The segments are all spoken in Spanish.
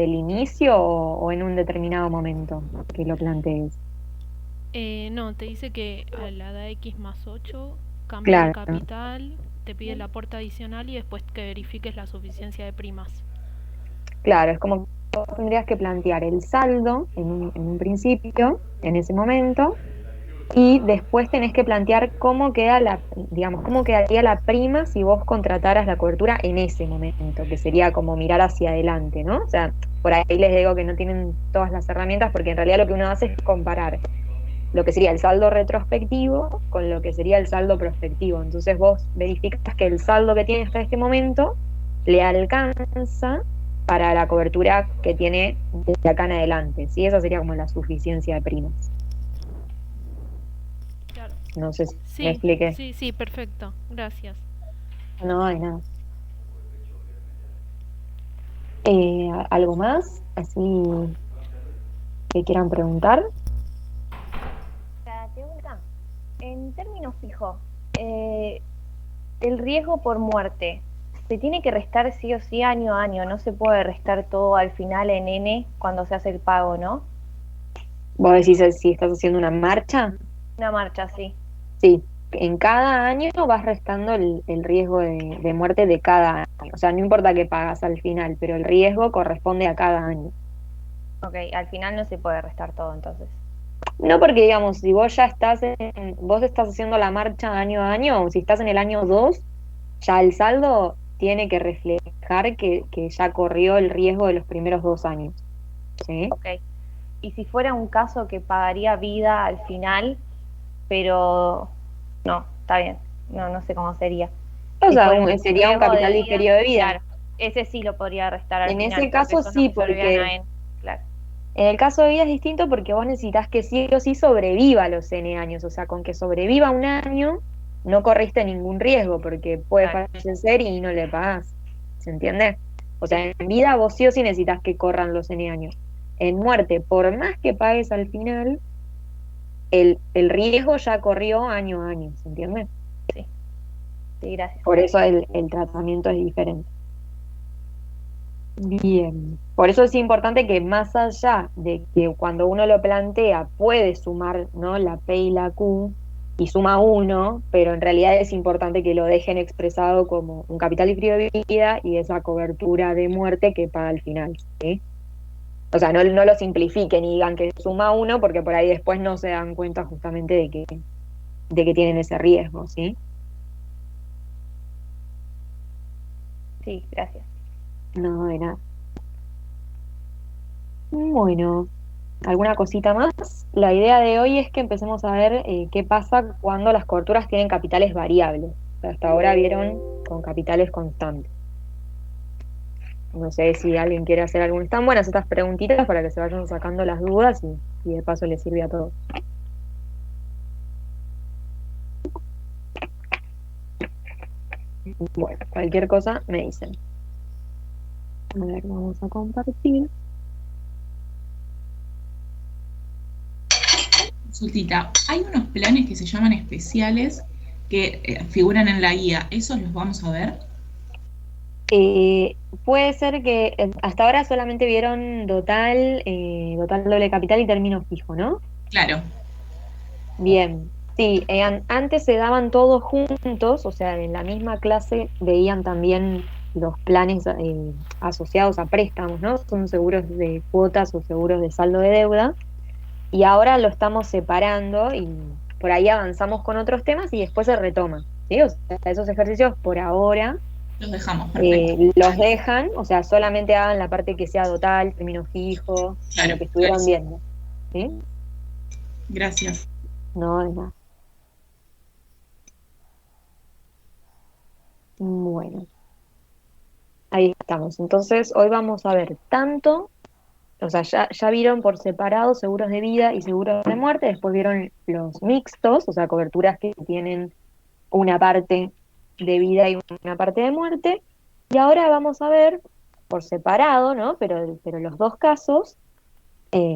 desde el inicio o en un determinado momento que lo plantees? No, te dice que a la edad X más 8 cambia el Claro, capital, te pide el aporte adicional y después que verifiques la suficiencia de primas. claro, es como que vos tendrías que plantear el saldo en un principio, en ese momento, y después tenés que plantear cómo queda digamos, cómo quedaría la prima si vos contrataras la cobertura en ese momento, que sería como mirar hacia adelante, ¿no? O sea, por ahí les digo que no tienen todas las herramientas porque en realidad lo que uno hace es comparar lo que sería el saldo retrospectivo con lo que sería el saldo prospectivo. Entonces vos verificas que el saldo que tiene hasta este momento le alcanza para la cobertura que tiene de acá en adelante, ¿sí? Esa sería como la suficiencia de primas. Claro. No sé si me Sí, expliqué. sí, sí, perfecto. Gracias. No hay nada. ¿Algo más? Así que quieran preguntar. Pregunta, en términos fijos, eh, el riesgo por muerte, ¿se tiene que restar sí o sí año a año? No se puede restar todo al final en N cuando se hace el pago, ¿no? Vos decís si estás haciendo una marcha. Una marcha, sí. Sí, en cada año vas restando el riesgo de muerte de cada año. O sea, no importa qué pagas al final, pero el riesgo corresponde a cada año. Ok, al final no se puede restar todo entonces. No porque, digamos, si vos ya vos estás haciendo la marcha año a año, o si estás en el año 2, ya el saldo tiene que reflejar que ya corrió el riesgo de los primeros 2 años. ¿Sí? Ok. Y si fuera un caso que pagaría vida al final, pero no, está bien. No, no sé cómo sería. O Si sea, fuera un sería un riesgo de capital vida, diferido de vida. claro, ese sí lo podría restar al En final, ese porque caso esos no sí, se olvidan porque a N. Claro. en el caso de vida es distinto porque vos necesitas que sí o sí sobreviva los N años, o sea, con que sobreviva un año no corriste ningún riesgo porque puede Claro, fallecer y no le pagás, ¿se entiende? O sí, sea, en vida vos sí o sí necesitas que corran los N años. En muerte, por más que pagues al final, el riesgo ya corrió año a año, ¿se entiende? sí, sí, gracias. Por eso el tratamiento es diferente. Bien, por eso es importante que más allá de que cuando uno lo plantea puede sumar, ¿no? La P y la Q y suma uno, pero en realidad es importante que lo dejen expresado como un capital y frío de vida y esa cobertura de muerte que paga al final, ¿sí? O sea, no lo simplifiquen y digan que suma uno porque por ahí después no se dan cuenta justamente de que tienen ese riesgo, ¿sí? Sí, gracias. No, de nada. Bueno. ¿Alguna cosita más? La idea de hoy es que empecemos a ver qué pasa cuando las coberturas tienen capitales variables. Hasta ahora vieron con capitales constantes. No sé si alguien quiere hacer algún... Están buenas estas preguntitas para que se vayan sacando las dudas y de paso les sirve a todos. Bueno, cualquier cosa me dicen. A ver, vamos a compartir. Consultita, hay unos planes que se llaman especiales que figuran en la guía. ¿Esos los vamos a ver? Puede ser que hasta ahora solamente vieron total doble capital y término fijo, ¿no? Claro. Bien, sí, antes se daban todos juntos, o sea, en la misma clase veían también los planes asociados a préstamos, ¿no? Son seguros de cuotas o seguros de saldo de deuda, y ahora lo estamos separando y por ahí avanzamos con otros temas y después se retoma, ¿sí? O sea, esos ejercicios por ahora Los dejamos, perfecto. los dejan, o sea, solamente hagan la parte que sea total, término fijo, lo Claro, que estuvieron clarísimo. viendo, ¿sí? Gracias. No, de nada. Bueno. Ahí estamos. Entonces, hoy vamos a ver tanto, o sea, ya vieron por separado seguros de vida y seguros de muerte, después vieron los mixtos, o sea, coberturas que tienen una parte de vida y una parte de muerte, y ahora vamos a ver por separado, ¿no? Pero los dos casos,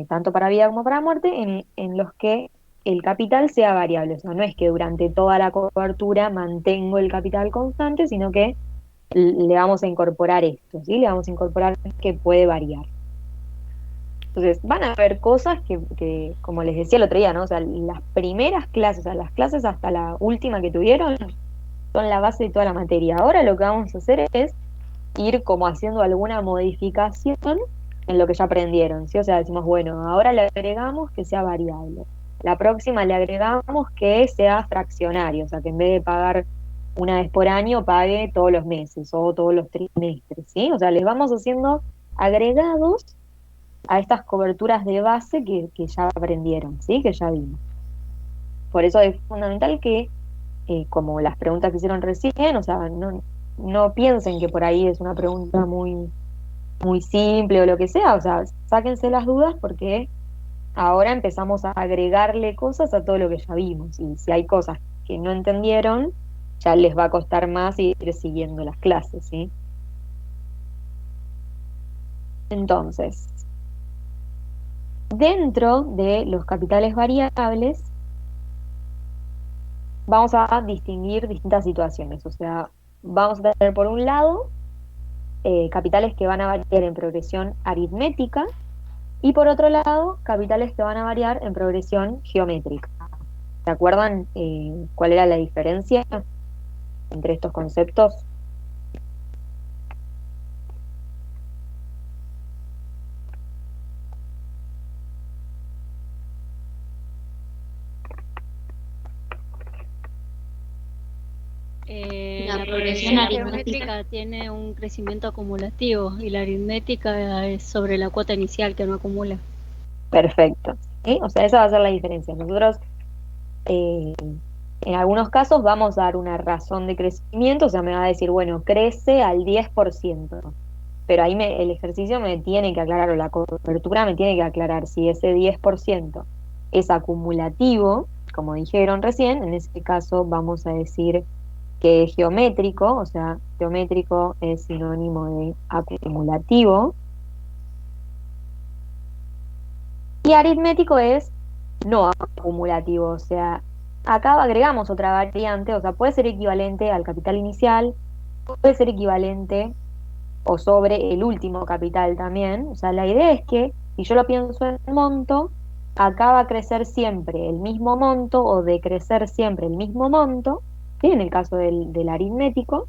tanto para vida como para muerte, en los que el capital sea variable, o sea, no es que durante toda la cobertura mantengo el capital constante, sino que le vamos a incorporar esto, ¿sí? Le vamos a incorporar que puede variar. Entonces, van a haber cosas que, como les decía el otro día, ¿no? O sea, las primeras clases, o sea, las clases hasta la última que tuvieron, son la base de toda la materia. Ahora lo que vamos a hacer es ir como haciendo alguna modificación en lo que ya aprendieron, ¿sí? O sea, decimos, bueno, ahora le agregamos que sea variable. La próxima le agregamos que sea fraccionario, o sea, que en vez de pagar una vez por año, pague todos los meses o todos los trimestres, ¿sí? O sea, les vamos haciendo agregados a estas coberturas de base que ya aprendieron, ¿sí? Que ya vimos. Por eso es fundamental que, como las preguntas que hicieron recién, o sea, no piensen que por ahí es una pregunta muy simple o lo que sea, o sea, sáquense las dudas porque ahora empezamos a agregarle cosas a todo lo que ya vimos, y si hay cosas que no entendieron, ya les va a costar más ir siguiendo las clases, ¿sí? Entonces, dentro de los capitales variables, vamos a distinguir distintas situaciones, o sea, vamos a tener por un lado capitales que van a variar en progresión aritmética, y por otro lado, capitales que van a variar en progresión geométrica. ¿Se acuerdan cuál era la diferencia entre estos conceptos? La progresión geométrica aritmética tiene un crecimiento acumulativo y la aritmética es sobre la cuota inicial que no acumula. Perfecto. ¿Sí? O sea, esa va a ser la diferencia. Nosotros, en algunos casos, vamos a dar una razón de crecimiento, o sea, me va a decir, bueno, crece al 10%. Pero ahí el ejercicio me tiene que aclarar, o la cobertura me tiene que aclarar si ese 10% es acumulativo, como dijeron recién. En ese caso vamos a decir que es geométrico, o sea, geométrico es sinónimo de acumulativo, y aritmético es no acumulativo, o sea, acá agregamos otra variante, o sea, puede ser equivalente al capital inicial, puede ser equivalente o sobre el último capital también. O sea, la idea es que si yo lo pienso en monto, acá va a crecer siempre el mismo monto o decrecer siempre el mismo monto, ¿sí? En el caso del aritmético,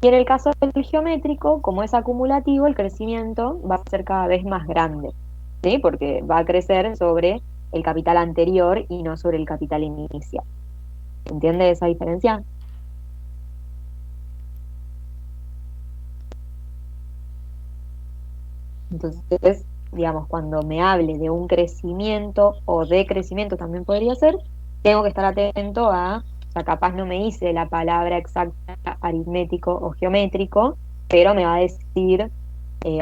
y en el caso del geométrico, como es acumulativo, el crecimiento va a ser cada vez más grande, ¿sí? Porque va a crecer sobre el capital anterior y no sobre el capital inicial. ¿Entiende esa diferencia? Entonces, digamos, cuando me hable de un crecimiento o decrecimiento también podría ser, tengo que estar atento a, o sea, capaz no me dice la palabra exacta aritmético o geométrico, pero me va a decir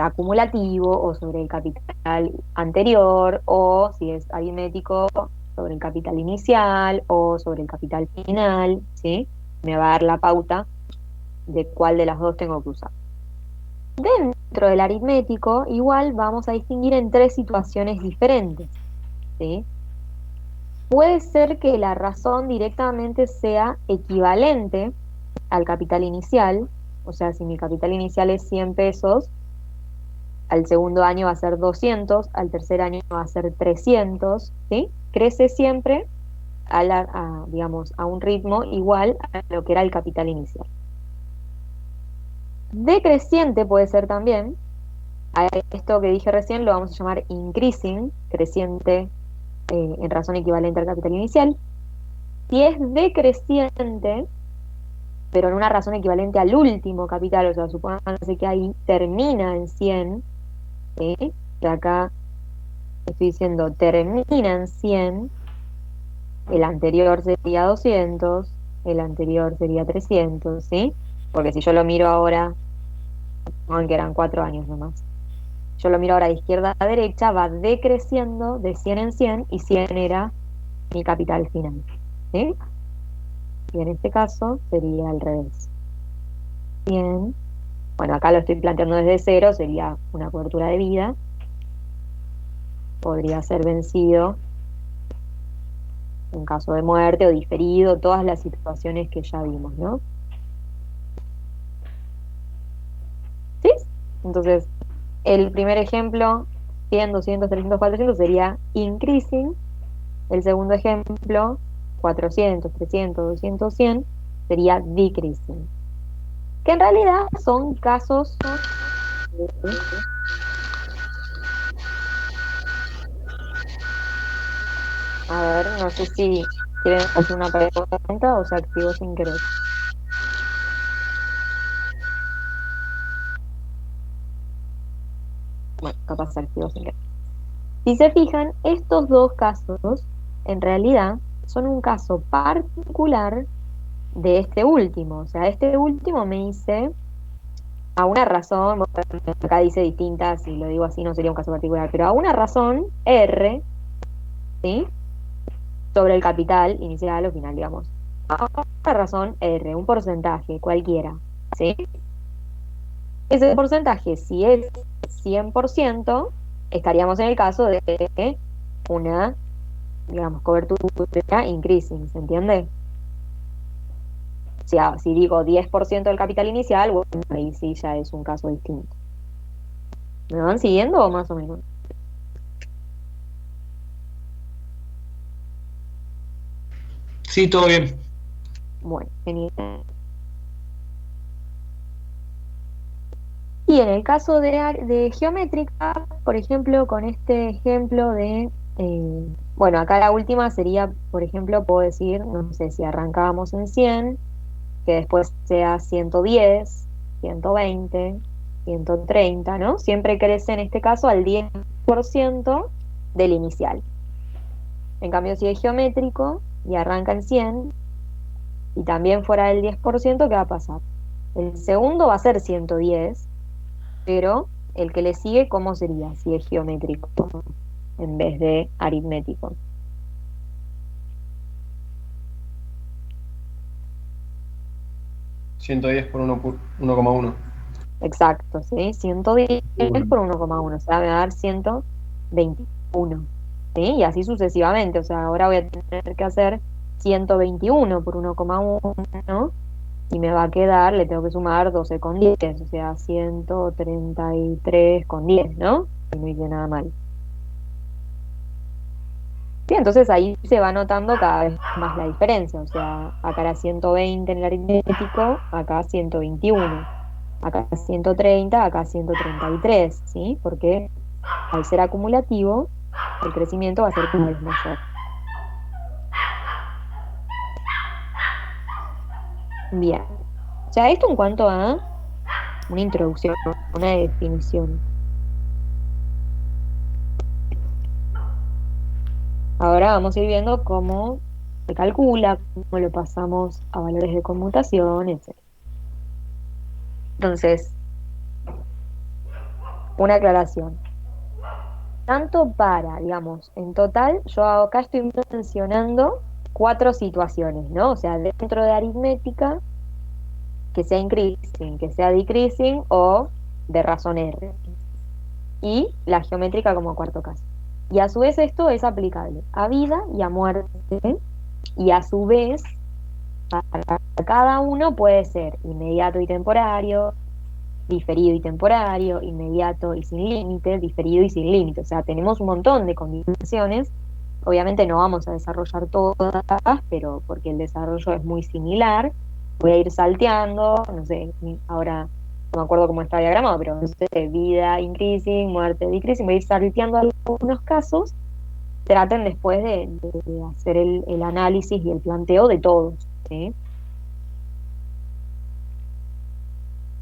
acumulativo o sobre el capital anterior, o si es aritmético, sobre el capital inicial o sobre el capital final, ¿sí? Me va a dar la pauta de cuál de las dos tengo que usar. Dentro del aritmético, igual vamos a distinguir en tres situaciones diferentes, ¿sí? Puede ser que la razón directamente sea equivalente al capital inicial, o sea, si mi capital inicial es 100 pesos, al segundo año va a ser 200, al tercer año va a ser 300, ¿sí? Crece siempre digamos, a un ritmo igual a lo que era el capital inicial. Decreciente puede ser también, a esto que dije recién lo vamos a llamar increasing, creciente en razón equivalente al capital inicial. Si es decreciente, pero en una razón equivalente al último capital, o sea, supónganse que ahí termina en 100, ¿sí? Que acá estoy diciendo termina en 100, el anterior sería 200, el anterior sería 300, ¿sí? Porque si yo lo miro ahora, aunque eran 4 años nomás, yo lo miro ahora de izquierda a derecha, va decreciendo de 100 en 100, y 100 era mi capital final, ¿sí? Y en este caso sería al revés. 100, bueno, acá lo estoy planteando desde cero, sería una cobertura de vida, podría ser vencido en caso de muerte o diferido, todas las situaciones que ya vimos, ¿no? ¿Sí? Entonces, el primer ejemplo, 100, 200, 300, 400 sería increasing. El segundo ejemplo, 400, 300, 200, 100 sería decreasing. Que en realidad son casos... A ver, no sé si quieren hacer una pregunta o se activó sin querer. Bueno, capaz se activó sin querer. Si se fijan, estos dos casos en realidad son un caso particular de este último. O sea, este último me dice a una razón, bueno, acá dice distinta, si lo digo así no sería un caso particular, pero a una razón R, ¿sí? Sobre el capital inicial o final, digamos. A una razón R, un porcentaje cualquiera, ¿sí? Ese porcentaje, si es 100%, estaríamos en el caso de una, digamos, cobertura increasing, ¿se entiende? O sea, si digo 10% del capital inicial, bueno, ahí sí ya es un caso distinto. ¿Me van siguiendo o más o menos? Sí, todo bien. Bueno, genial. Y en el caso de geométrica, por ejemplo, con este ejemplo de, bueno, acá la última sería, por ejemplo, puedo decir, no sé, si arrancábamos en 100, que después sea 110, 120, 130, ¿no? Siempre crece en este caso al 10% del inicial. En cambio, si es geométrico y arranca en 100 y también fuera del 10%, ¿qué va a pasar? El segundo va a ser 110, pero el que le sigue, ¿cómo sería si es geométrico en vez de aritmético? ¿110 por 1,1? Exacto, ¿sí? 110 Bueno. por 1,1, o sea, me va a dar 121, ¿sí? Y así sucesivamente, o sea, ahora voy a tener que hacer 121 por 1,1 y me va a quedar, le tengo que sumar 12,10, o sea, 133,10, ¿no? Y no hice nada mal. Sí, entonces ahí se va notando cada vez más la diferencia, o sea, acá era 120 en el aritmético, acá 121, acá 130, acá 133, ¿sí? Porque al ser acumulativo, el crecimiento va a ser cada vez mayor. Bien, o sea, esto en cuanto a una introducción, una definición. Ahora vamos a ir viendo cómo se calcula, cómo lo pasamos a valores de conmutación, etc. Entonces, una aclaración. Tanto para, digamos, en total, yo acá estoy mencionando 4 situaciones, ¿no? O sea, dentro de aritmética, que sea increasing, que sea decreasing o de razón R. Y la geométrica como cuarto caso. Y a su vez esto es aplicable a vida y a muerte, y a su vez para cada uno puede ser inmediato y temporario, diferido y temporario, inmediato y sin límite, diferido y sin límite. O sea, tenemos un montón de combinaciones. Obviamente no vamos a desarrollar todas, pero porque el desarrollo es muy similar, voy a ir salteando, no sé, ahora no me acuerdo cómo está diagramado, pero no sé, vida increasing, muerte decreasing, voy a ir salteando algunos casos. Traten después de hacer el análisis y el planteo de todos, ¿sí?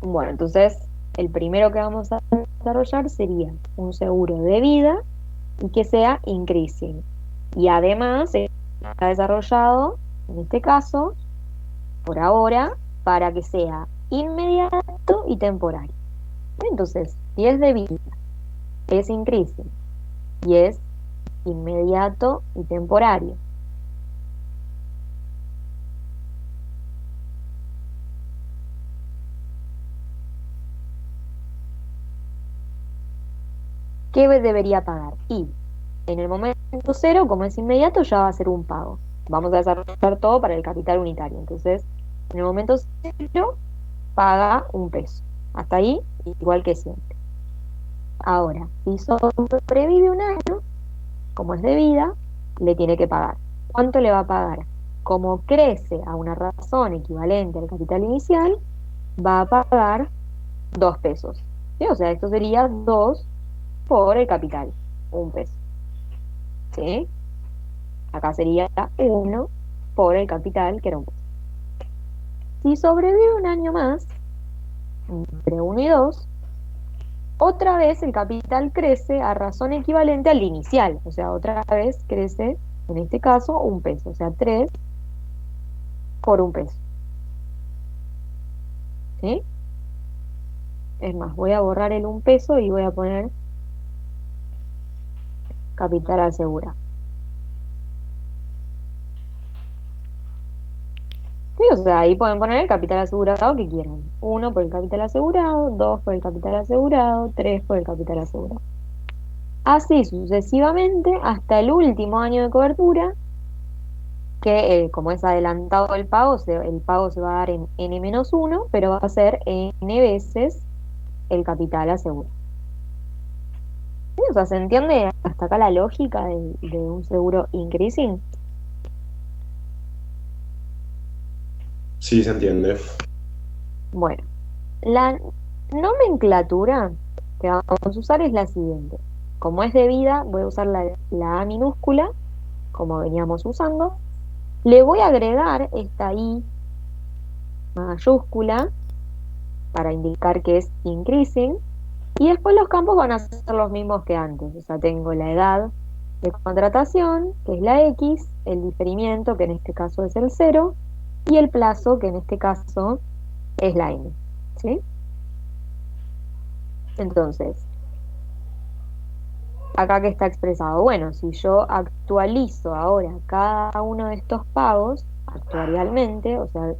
Bueno, entonces el primero que vamos a desarrollar sería un seguro de vida y que sea increasing. Y además está desarrollado, en este caso, por ahora, para que sea inmediato y temporario. Entonces, si es de vida, es increasing y es inmediato y temporario. ¿Qué debería pagar? Y en el momento cero, como es inmediato, ya va a ser un pago. Vamos a desarrollar todo para el capital unitario. Entonces, en el momento cero, paga 1 peso. Hasta ahí, igual que siempre. Ahora, si sobrevive un año, como es de vida, le tiene que pagar. ¿Cuánto le va a pagar? Como crece a una razón equivalente al capital inicial, va a pagar 2 pesos. ¿Sí? O sea, esto sería 2 por el capital, 1 peso. ¿Sí? Acá sería 1 por el capital, que era 1 peso. Si sobrevive un año más, entre 1 y 2, otra vez el capital crece a razón equivalente al inicial. O sea, otra vez crece, en este caso, 1 peso. O sea, 3 por 1 peso. ¿Sí? Es más, voy a borrar el 1 peso y voy a poner capital asegurado. Sí, o sea, ahí pueden poner el capital asegurado que quieran. 1 por el capital asegurado, 2 por el capital asegurado, 3 por el capital asegurado. Así sucesivamente hasta el último año de cobertura, que como es adelantado el pago se va a dar en n-1, pero va a ser n veces el capital asegurado. ¿Sí? O sea, ¿se entiende hasta acá la lógica de un seguro increasing? Sí, se entiende. Bueno, la nomenclatura que vamos a usar es la siguiente. Como es de vida, voy a usar la A minúscula, como veníamos usando. Le voy a agregar esta I mayúscula para indicar que es increasing. Y después los campos van a ser los mismos que antes. O sea, tengo la edad de contratación, que es la X, el diferimiento, que en este caso es el 0, y el plazo, que en este caso es la N. ¿Sí? Entonces, acá que está expresado. Bueno, si yo actualizo ahora cada uno de estos pagos actuarialmente, o sea,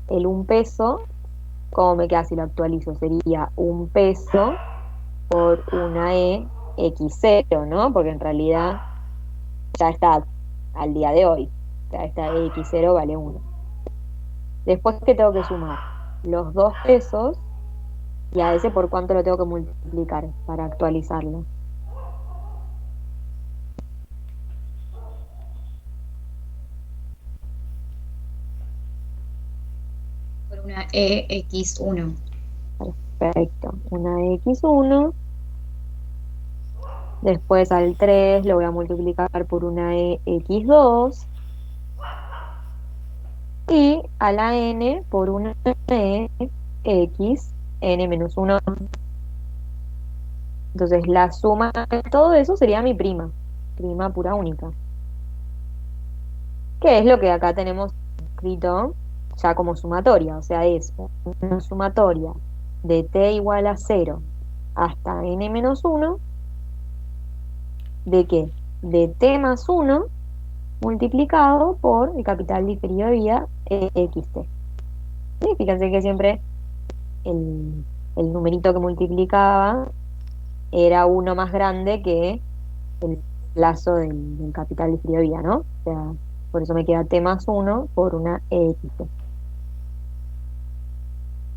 el 1 peso, ¿cómo me queda si lo actualizo? Sería 1 peso por una E X0, ¿no? Porque en realidad ya está al día de hoy. Ya esta E X0 vale 1. Después, ¿qué tengo que sumar? Los 2 pesos y a ese por cuánto lo tengo que multiplicar para actualizarlo. Por una EX1. Perfecto. Una X1. Después al 3 lo voy a multiplicar por una X2. Y a la N por una X N-1. Entonces la suma de todo eso sería mi prima pura única. Que es lo que acá tenemos escrito ya como sumatoria. O sea, es una sumatoria de t igual a 0 hasta n-1. ¿De qué? De t más 1 multiplicado por el capital diferido de vida xt. ¿Sí? Fíjense que siempre el numerito que multiplicaba era uno más grande que el plazo del capital diferido de vida, ¿no? O sea, por eso me queda t más 1 por una xt.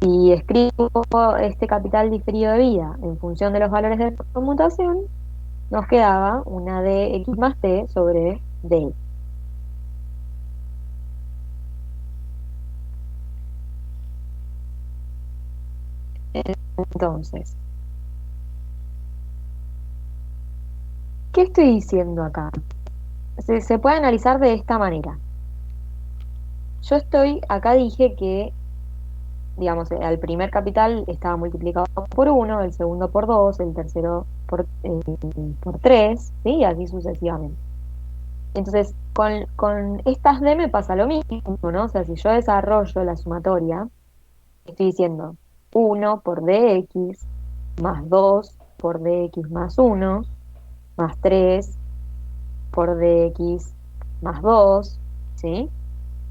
Si escribo este capital diferido de vida en función de los valores de conmutación, nos quedaba una dx más t sobre dx. Entonces, ¿qué estoy diciendo acá? Se puede analizar de esta manera. Yo acá dije que, digamos, al primer capital estaba multiplicado por 1, el segundo por 2, el tercero por 3, ¿sí? Y así sucesivamente. Entonces, con estas D me pasa lo mismo, ¿no? O sea, si yo desarrollo la sumatoria, estoy diciendo 1 por dx más 2 por dx más 1 más 3 por dx más 2, ¿sí?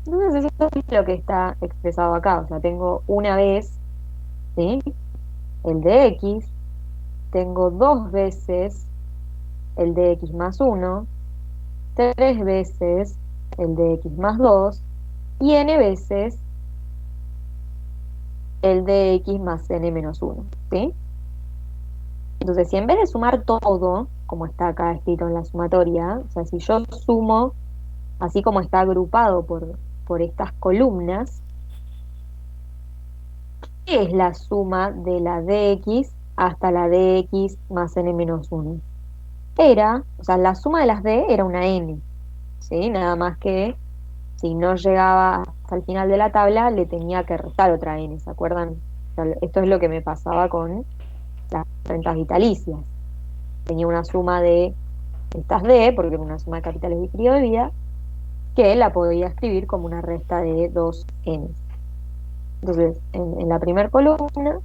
Entonces eso es lo que está expresado acá. O sea, tengo una vez, ¿sí? El dx, tengo 2 veces el dx más 1, 3 veces el dx más 2 y n veces el dx más n menos 1, ¿sí? Entonces, si en vez de sumar todo, como está acá escrito en la sumatoria, o sea, si yo sumo así como está agrupado por estas columnas, ¿qué es la suma de la dx hasta la dx más n menos 1? O sea, la suma de las d era una n, ¿sí? Nada más que si no llegaba hasta el final de la tabla, le tenía que restar otra n, ¿se acuerdan? O sea, esto es lo que me pasaba con las rentas vitalicias. Tenía una suma de estas d, porque era una suma de capitales y periodo de vida, que la podía escribir como una resta de 2n. Entonces, en la primera columna,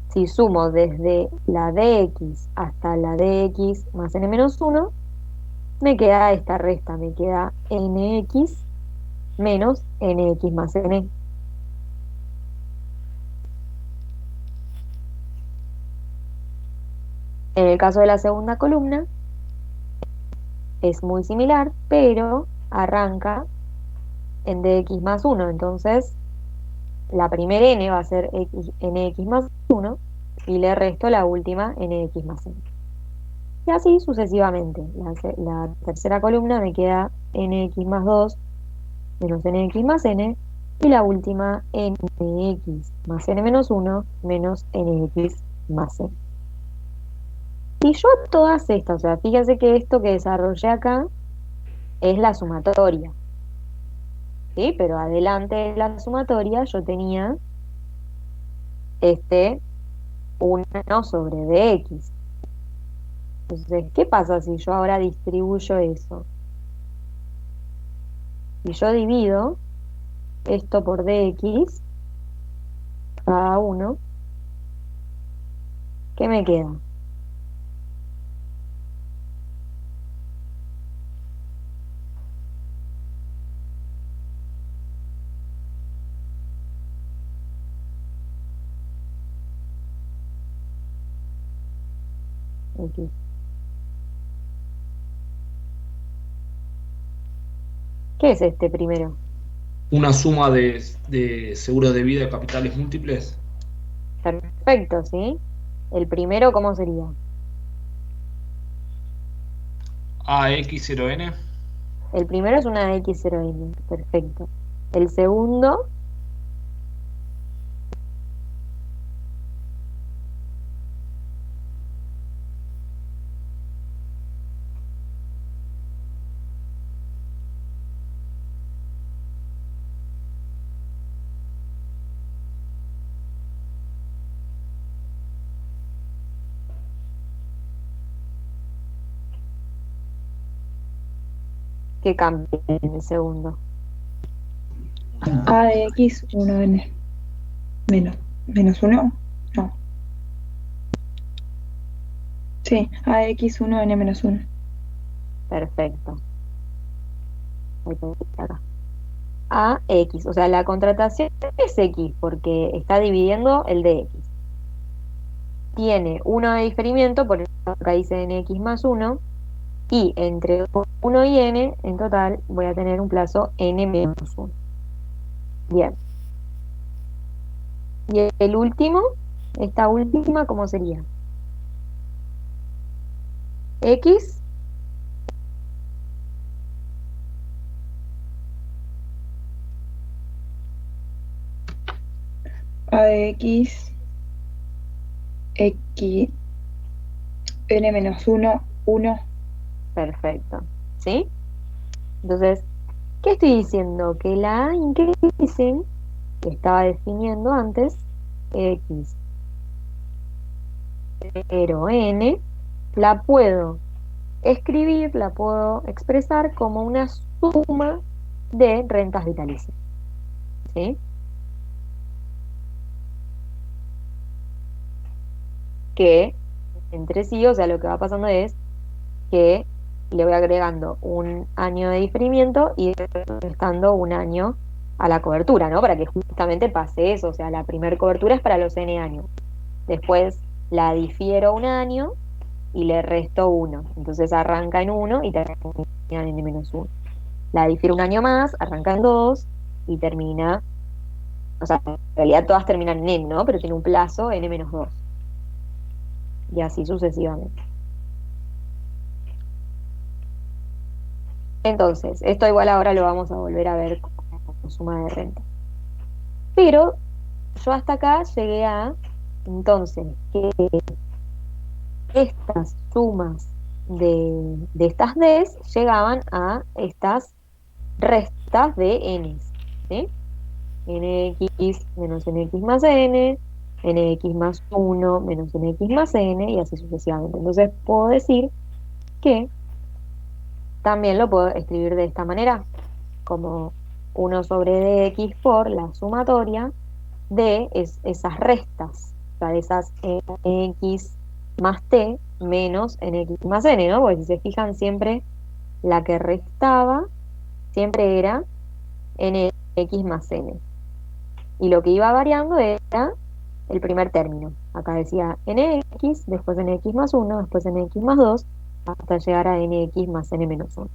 si sumo desde la dx hasta la dx más n menos 1, me queda esta resta, me queda nx menos nx más n. En el caso de la segunda columna, es muy similar, pero arranca en dx más 1, entonces la primera n va a ser nx más 1 y le resto la última nx más n. Y así sucesivamente. La tercera columna me queda nx más 2 menos nx más n y la última nx más n menos 1 menos nx más n. Y yo todas estas, o sea, fíjense que esto que desarrollé acá es la sumatoria, ¿sí? Pero adelante de la sumatoria yo tenía 1 sobre dx. Entonces, ¿qué pasa si yo ahora distribuyo eso? Si yo divido esto por dx, cada uno, ¿qué me queda? X. ¿Qué es este primero? Una suma de seguros de vida capitales múltiples. Perfecto, ¿sí? El primero, ¿cómo sería? AX0N. El primero es una X0N, perfecto. El segundo, ¿qué cambia en el segundo? A de X 1N. Menos 1. No. Sí, A de X 1N menos 1. Perfecto. Ahí está acá. AX, o sea, la contratación es X porque está dividiendo el de X. Tiene 1 de diferimiento, por eso acá dice nx más 1, y entre 1 y n, en total, voy a tener un plazo n menos 1. Bien. Y el último, esta última, ¿cómo sería? X A de X X N menos 1, 1. perfecto. ¿Sí? Entonces, ¿qué estoy diciendo? Que la increasing que estaba definiendo antes, X, pero N, la puedo escribir, la puedo expresar como una suma de rentas vitalicias. ¿Sí? Que entre sí, o sea, lo que va pasando es que le voy agregando un año de diferimiento y restando un año a la cobertura, ¿no? Para que justamente pase eso, o sea, la primera cobertura es para los n años. Después la difiero un año y le resto 1. Entonces arranca en 1 y termina en n-1. La difiero un año más, arranca en 2 y termina, o sea, en realidad todas terminan en n, ¿no? Pero tiene un plazo n-2. y así sucesivamente. Entonces, esto igual ahora lo vamos a volver a ver como suma de renta. Pero yo hasta acá llegué a, entonces, que estas sumas de estas Ds llegaban a estas restas de n, ¿sí? Nx menos nx más n, nx más 1 menos nx más n, y así sucesivamente. Entonces puedo decir que también lo puedo escribir de esta manera, como 1 sobre dx por la sumatoria de esas restas, o sea, de esas nx más t menos nx más n, ¿no? Porque si se fijan siempre, la que restaba siempre era nx más n. Y lo que iba variando era el primer término. Acá decía nx, después nx más 1, después nx más 2, hasta llegar a nx más n menos 1.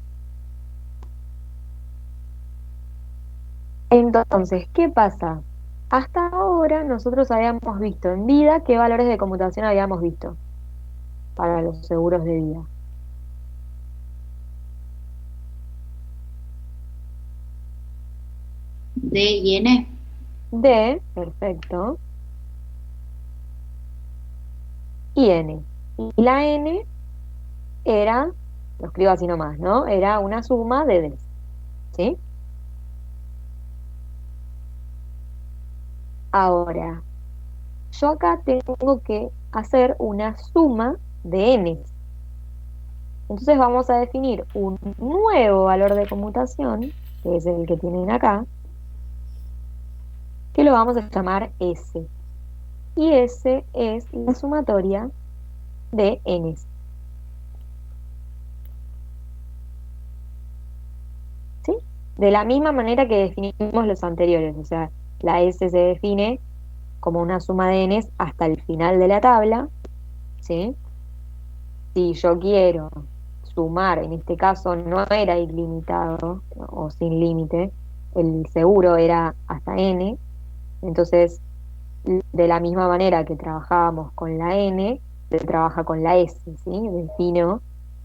Entonces, ¿qué pasa? Hasta ahora nosotros habíamos visto en vida qué valores de conmutación habíamos visto para los seguros de vida. D y N. D, perfecto, y N. Y la N era, lo escribo así nomás, ¿no? Era una suma de Ds, ¿sí? Ahora, yo acá tengo que hacer una suma de N. Entonces vamos a definir un nuevo valor de conmutación, que es el que tienen acá, que lo vamos a llamar S. Y S es la sumatoria de N. ¿Sí? De la misma manera que definimos los anteriores, o sea, la S se define como una suma de N hasta el final de la tabla, ¿sí? Si yo quiero sumar, en este caso no era ilimitado o sin límite, el seguro era hasta N, entonces de la misma manera que trabajábamos con la N, se trabaja con la S, ¿sí? Defino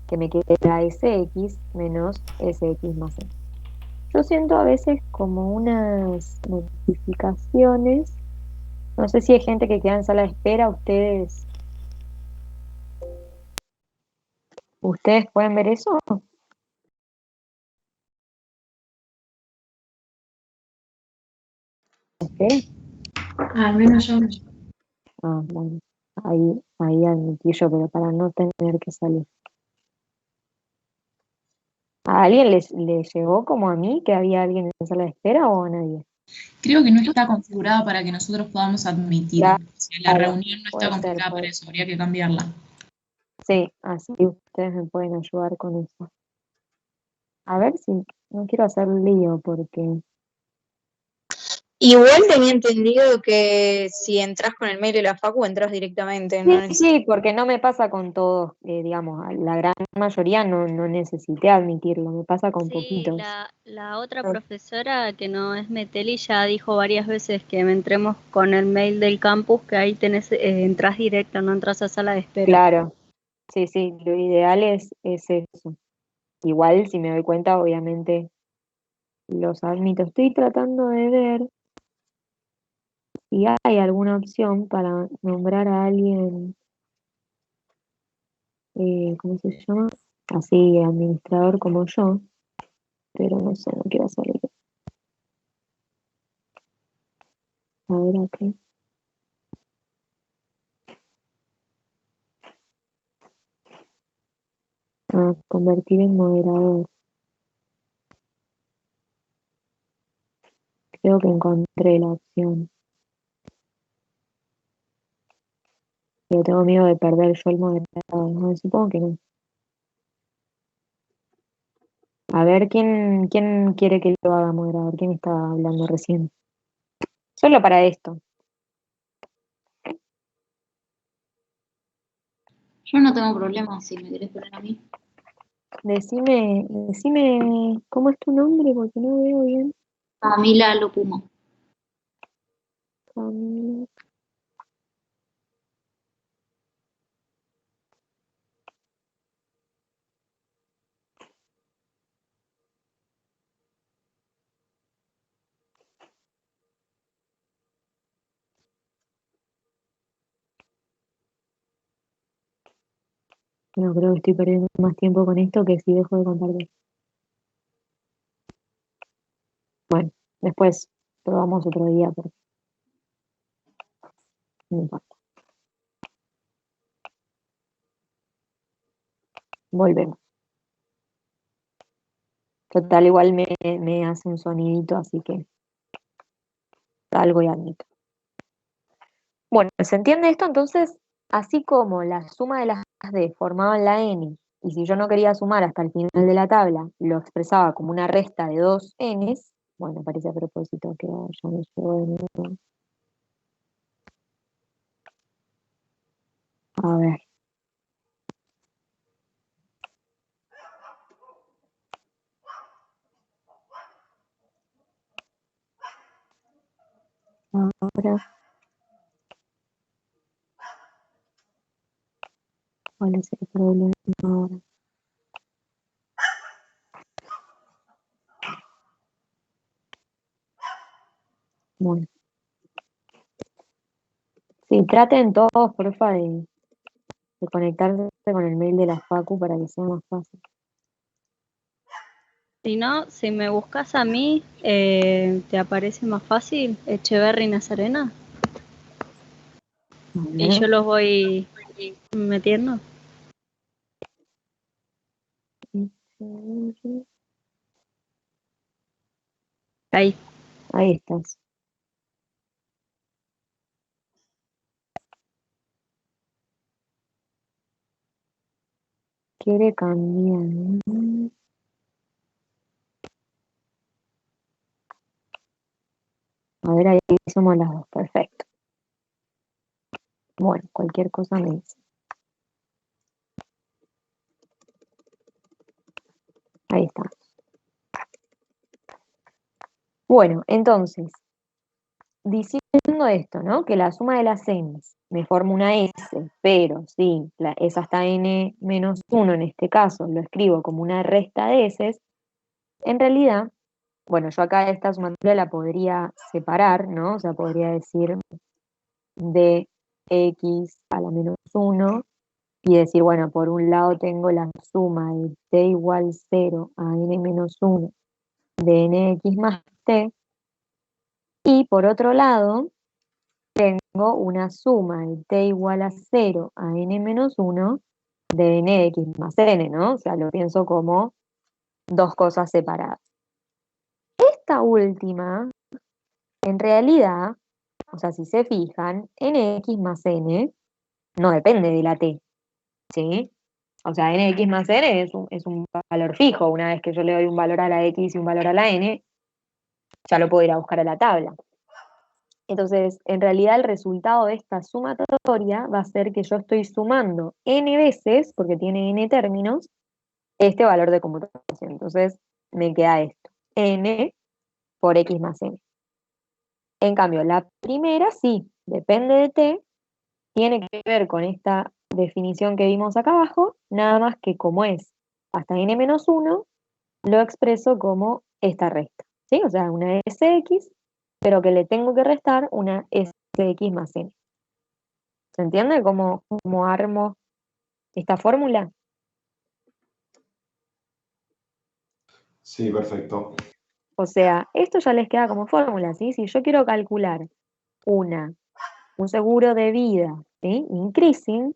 que me queda Sx menos Sx más N. Yo siento a veces como unas notificaciones, no sé si hay gente que queda en sala de espera, ¿ustedes pueden ver eso? Ok. Al menos yo no. Ah, bueno, ahí admití yo, pero para no tener que salir. ¿A alguien le llegó como a mí que había alguien en sala de espera o a nadie? Creo que no está configurada para que nosotros podamos admitir. Claro, O sea, la reunión no está puede ser, configurada para eso, habría que cambiarla. Sí, así ustedes me pueden ayudar con eso. A ver si no quiero hacer lío porque Igual tenía entendido que si entras con el mail de la facu, entras directamente, no sí, porque no me pasa con todos, digamos, a la gran mayoría no necesité admitirlo, me pasa con Sí, poquitos. la otra profesora que no es Meteli ya dijo varias veces que me entremos con el mail del campus, que ahí tenés, entras directo, no entras a sala de espera. Claro, sí, lo ideal es eso. Igual, si me doy cuenta, obviamente los admito. Estoy tratando de ver si hay alguna opción para nombrar a alguien, ¿cómo se llama? Así, administrador como yo, pero no sé, no quiero hacer lío. A ver aquí. Convertir en moderador. Creo que encontré la opción. Pero tengo miedo de perder yo el moderador. No, supongo que no. A ver, ¿quién quiere que lo haga moderador? ¿Quién estaba hablando recién? Solo para esto. Yo no tengo problema si me querés poner a mí. Decime, ¿cómo es tu nombre? Porque no veo bien. Camila Lopumo. Camila. No, creo que estoy perdiendo más tiempo con esto que si dejo de contarte. Bueno, después probamos otro día, pero no importa. Volvemos. Total, igual me hace un sonidito, así que algo y admito. Bueno, ¿se entiende esto? Entonces, así como la suma de las D formaban la n, y si yo no quería sumar hasta el final de la tabla, lo expresaba como una resta de dos n's, bueno, parece a propósito que ya me llegó de nuevo. A ver. Ahora, ¿cuál es el problema ahora? Bueno, sí, traten todos, porfa, de conectarse con el mail de la Facu para que sea más fácil. Si no, si me buscas a mí, ¿te aparece más fácil Echeverry Nazarena? Y yo los voy metiendo. Ahí. Ahí estás. Quiere cambiar. A ver, ahí somos las dos. Perfecto. Bueno, cualquier cosa me dice. Ahí está. Bueno, entonces, diciendo esto, ¿no? Que la suma de las n's me forma una s, pero si es hasta n menos 1 en este caso, lo escribo como una resta de s, en realidad, bueno, yo acá esta sumatoria la podría separar, ¿no? O sea, podría decir de x a la menos 1 y decir, bueno, por un lado tengo la suma de t igual 0 a n menos 1 de nx más t, y por otro lado tengo una suma de t igual a 0 a n menos 1 de nx más n, ¿no? O sea, lo pienso como dos cosas separadas. Esta última, en realidad, o sea, si se fijan, nx más n no depende de la t, ¿sí? O sea, nx más n es un valor fijo. Una vez que yo le doy un valor a la x y un valor a la n, ya lo puedo ir a buscar a la tabla. Entonces, en realidad el resultado de esta sumatoria va a ser que yo estoy sumando n veces, porque tiene n términos, este valor de conmutación. Entonces, me queda esto, n por x más n. En cambio, la primera sí, depende de t, tiene que ver con esta definición que vimos acá abajo, nada más que como es hasta n menos 1, lo expreso como esta resta, ¿sí? O sea, una sx, pero que le tengo que restar una sx más n. ¿Se entiende cómo armo esta fórmula? Sí, perfecto. O sea, esto ya les queda como fórmula, ¿sí? Si yo quiero calcular un seguro de vida, ¿sí? Increasing,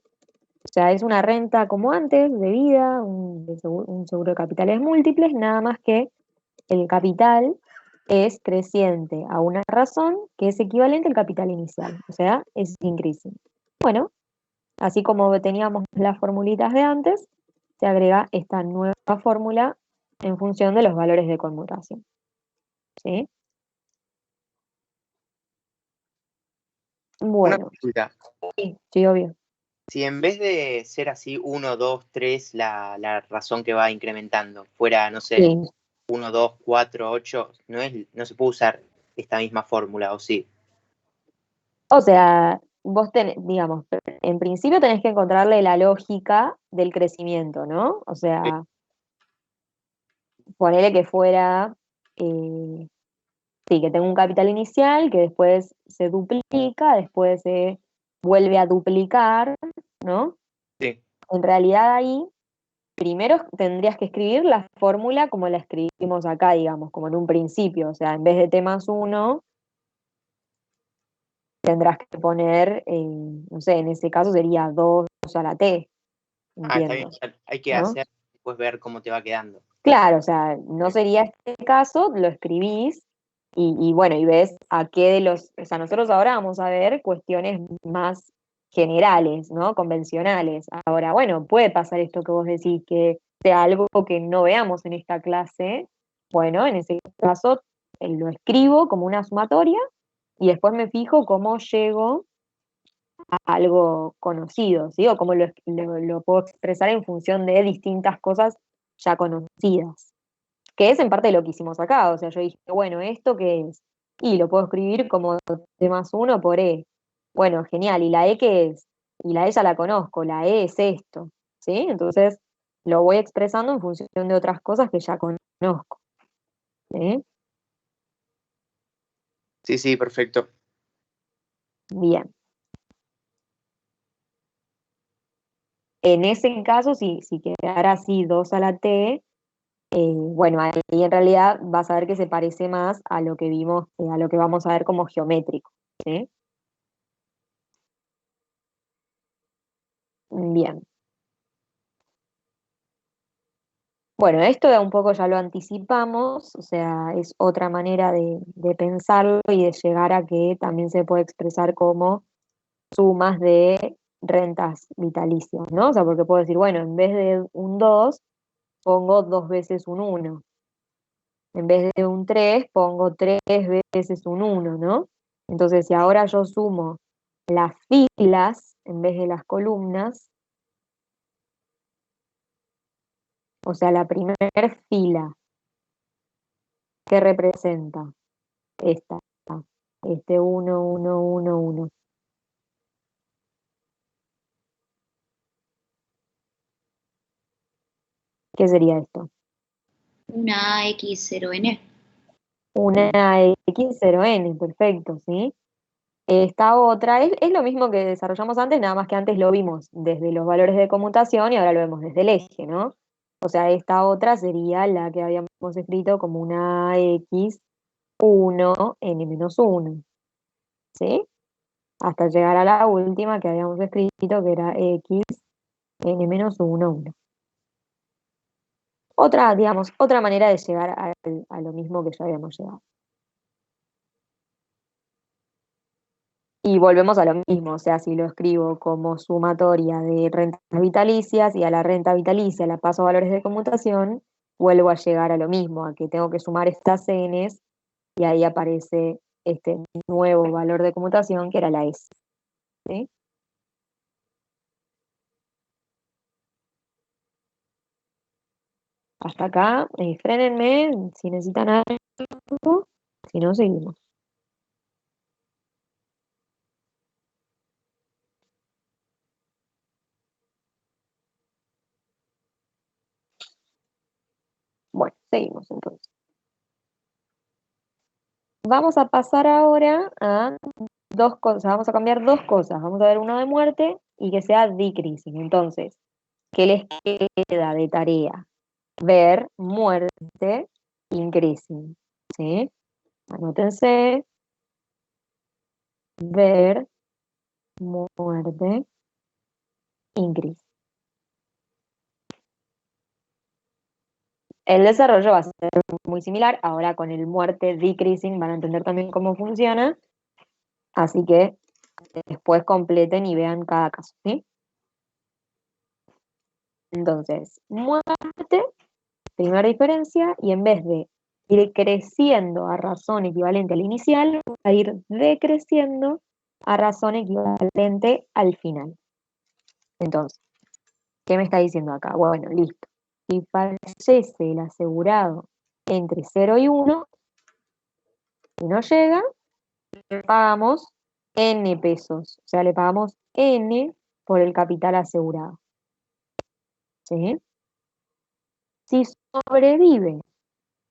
o sea, es una renta como antes, de vida, un seguro de capitales múltiples, nada más que el capital es creciente a una razón que es equivalente al capital inicial, o sea, es increasing. Bueno, así como teníamos las formulitas de antes, se agrega esta nueva fórmula en función de los valores de conmutación. ¿Sí? Una Bueno, consulta. sí, obvio. Si en vez de ser así 1, 2, 3, la razón que va incrementando, fuera, no sé, Sí. 1, 2, 4, 8, no se puede usar esta misma fórmula, ¿o sí? O sea, vos digamos, en principio tenés que encontrarle la lógica del crecimiento, ¿no? O sea, ponele que fuera, sí, que tenga un capital inicial, que después se duplica, después se vuelve a duplicar, ¿no? Sí. en realidad ahí primero tendrías que escribir la fórmula como la escribimos acá, digamos, como en un principio. O sea, en vez de T más 1, tendrás que poner, no sé, en ese caso sería 2 a la T, Ah, está bien. entiendo, Hay que ¿no? hacer, después ver cómo te va quedando. Claro, o sea, no sería este caso, lo escribís y bueno, y ves a qué de los, o sea, nosotros ahora vamos a ver cuestiones más generales, ¿no? Convencionales. Ahora, bueno, puede pasar esto que vos decís, que sea algo que no veamos en esta clase. Bueno, en ese caso lo escribo como una sumatoria y después me fijo cómo llego a algo conocido, ¿sí? O cómo lo puedo expresar en función de distintas cosas ya conocidas, que es en parte lo que hicimos acá. O sea, yo dije, bueno, ¿esto qué es? Y lo puedo escribir como T más 1 por E. Bueno, genial. ¿Y la E qué es? Y la E ya la conozco, la E es esto, ¿sí? Entonces lo voy expresando en función de otras cosas que ya conozco, ¿sí? Sí, sí, perfecto. Bien. En ese caso, si quedara así 2 a la T, bueno, ahí en realidad vas a ver que se parece más a lo que vimos, a lo que vamos a ver como geométrico, ¿sí? Bien. Bueno, esto un poco ya lo anticipamos, o sea, es otra manera de pensarlo y de llegar a que también se puede expresar como sumas de rentas vitalicias, ¿no? O sea, porque puedo decir, bueno, en vez de un 2 pongo 2 veces un uno. En vez de un 3 pongo 3 veces un uno, ¿no? Entonces, si ahora yo sumo las filas en vez de las columnas, o sea, la primera fila, ¿qué representa? Esta, este uno, uno, uno, uno. ¿Qué sería esto? Una AX0N. Una X0N, perfecto, ¿sí? Esta otra es lo mismo que desarrollamos antes, nada más que antes lo vimos desde los valores de conmutación y ahora lo vemos desde el eje, ¿no? O sea, esta otra sería la que habíamos escrito como una X1, N-1, ¿sí? Hasta llegar a la última que habíamos escrito, que era X, N-1, 1. Otra, digamos, otra manera de llegar a lo mismo que ya habíamos llegado. Y volvemos a lo mismo, o sea, si lo escribo como sumatoria de rentas vitalicias y a la renta vitalicia la paso a valores de conmutación, vuelvo a llegar a lo mismo, a que tengo que sumar estas Ns y ahí aparece este nuevo valor de conmutación que era la S, ¿sí? Hasta acá, frénenme si necesitan algo, si no, seguimos. Bueno, seguimos entonces. Vamos a pasar ahora a dos cosas, vamos a cambiar dos cosas. Vamos a ver uno de muerte y que sea decreasing. Entonces, ¿qué les queda de tarea? Ver muerte increasing, ¿sí? Anótense, ver muerte increasing. El desarrollo va a ser muy similar, ahora con el muerte decreasing van a entender también cómo funciona, así que después completen y vean cada caso, ¿sí? Entonces, muerte, primera diferencia, y en vez de ir creciendo a razón equivalente al inicial, va a ir decreciendo a razón equivalente al final. Entonces, ¿qué me está diciendo acá? Bueno, listo. Si fallece el asegurado entre 0 y 1, y no llega, le pagamos N pesos. O sea, le pagamos N por el capital asegurado. ¿Sí? Si sobrevive,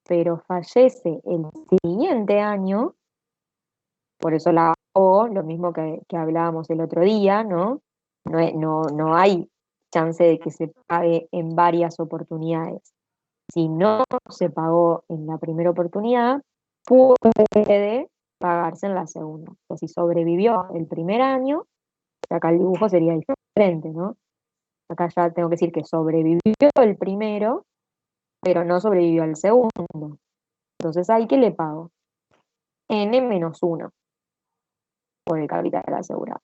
pero fallece el siguiente año, por eso lo mismo que hablábamos el otro día, ¿no? No hay chance de que se pague en varias oportunidades. Si no se pagó en la primera oportunidad, puede pagarse en la segunda. O sea, si sobrevivió el primer año, acá el dibujo sería diferente, ¿no? Acá ya tengo que decir que sobrevivió el primero, pero no sobrevivió al segundo. Entonces, ¿ahí qué le pago? N-1 por el capital asegurado.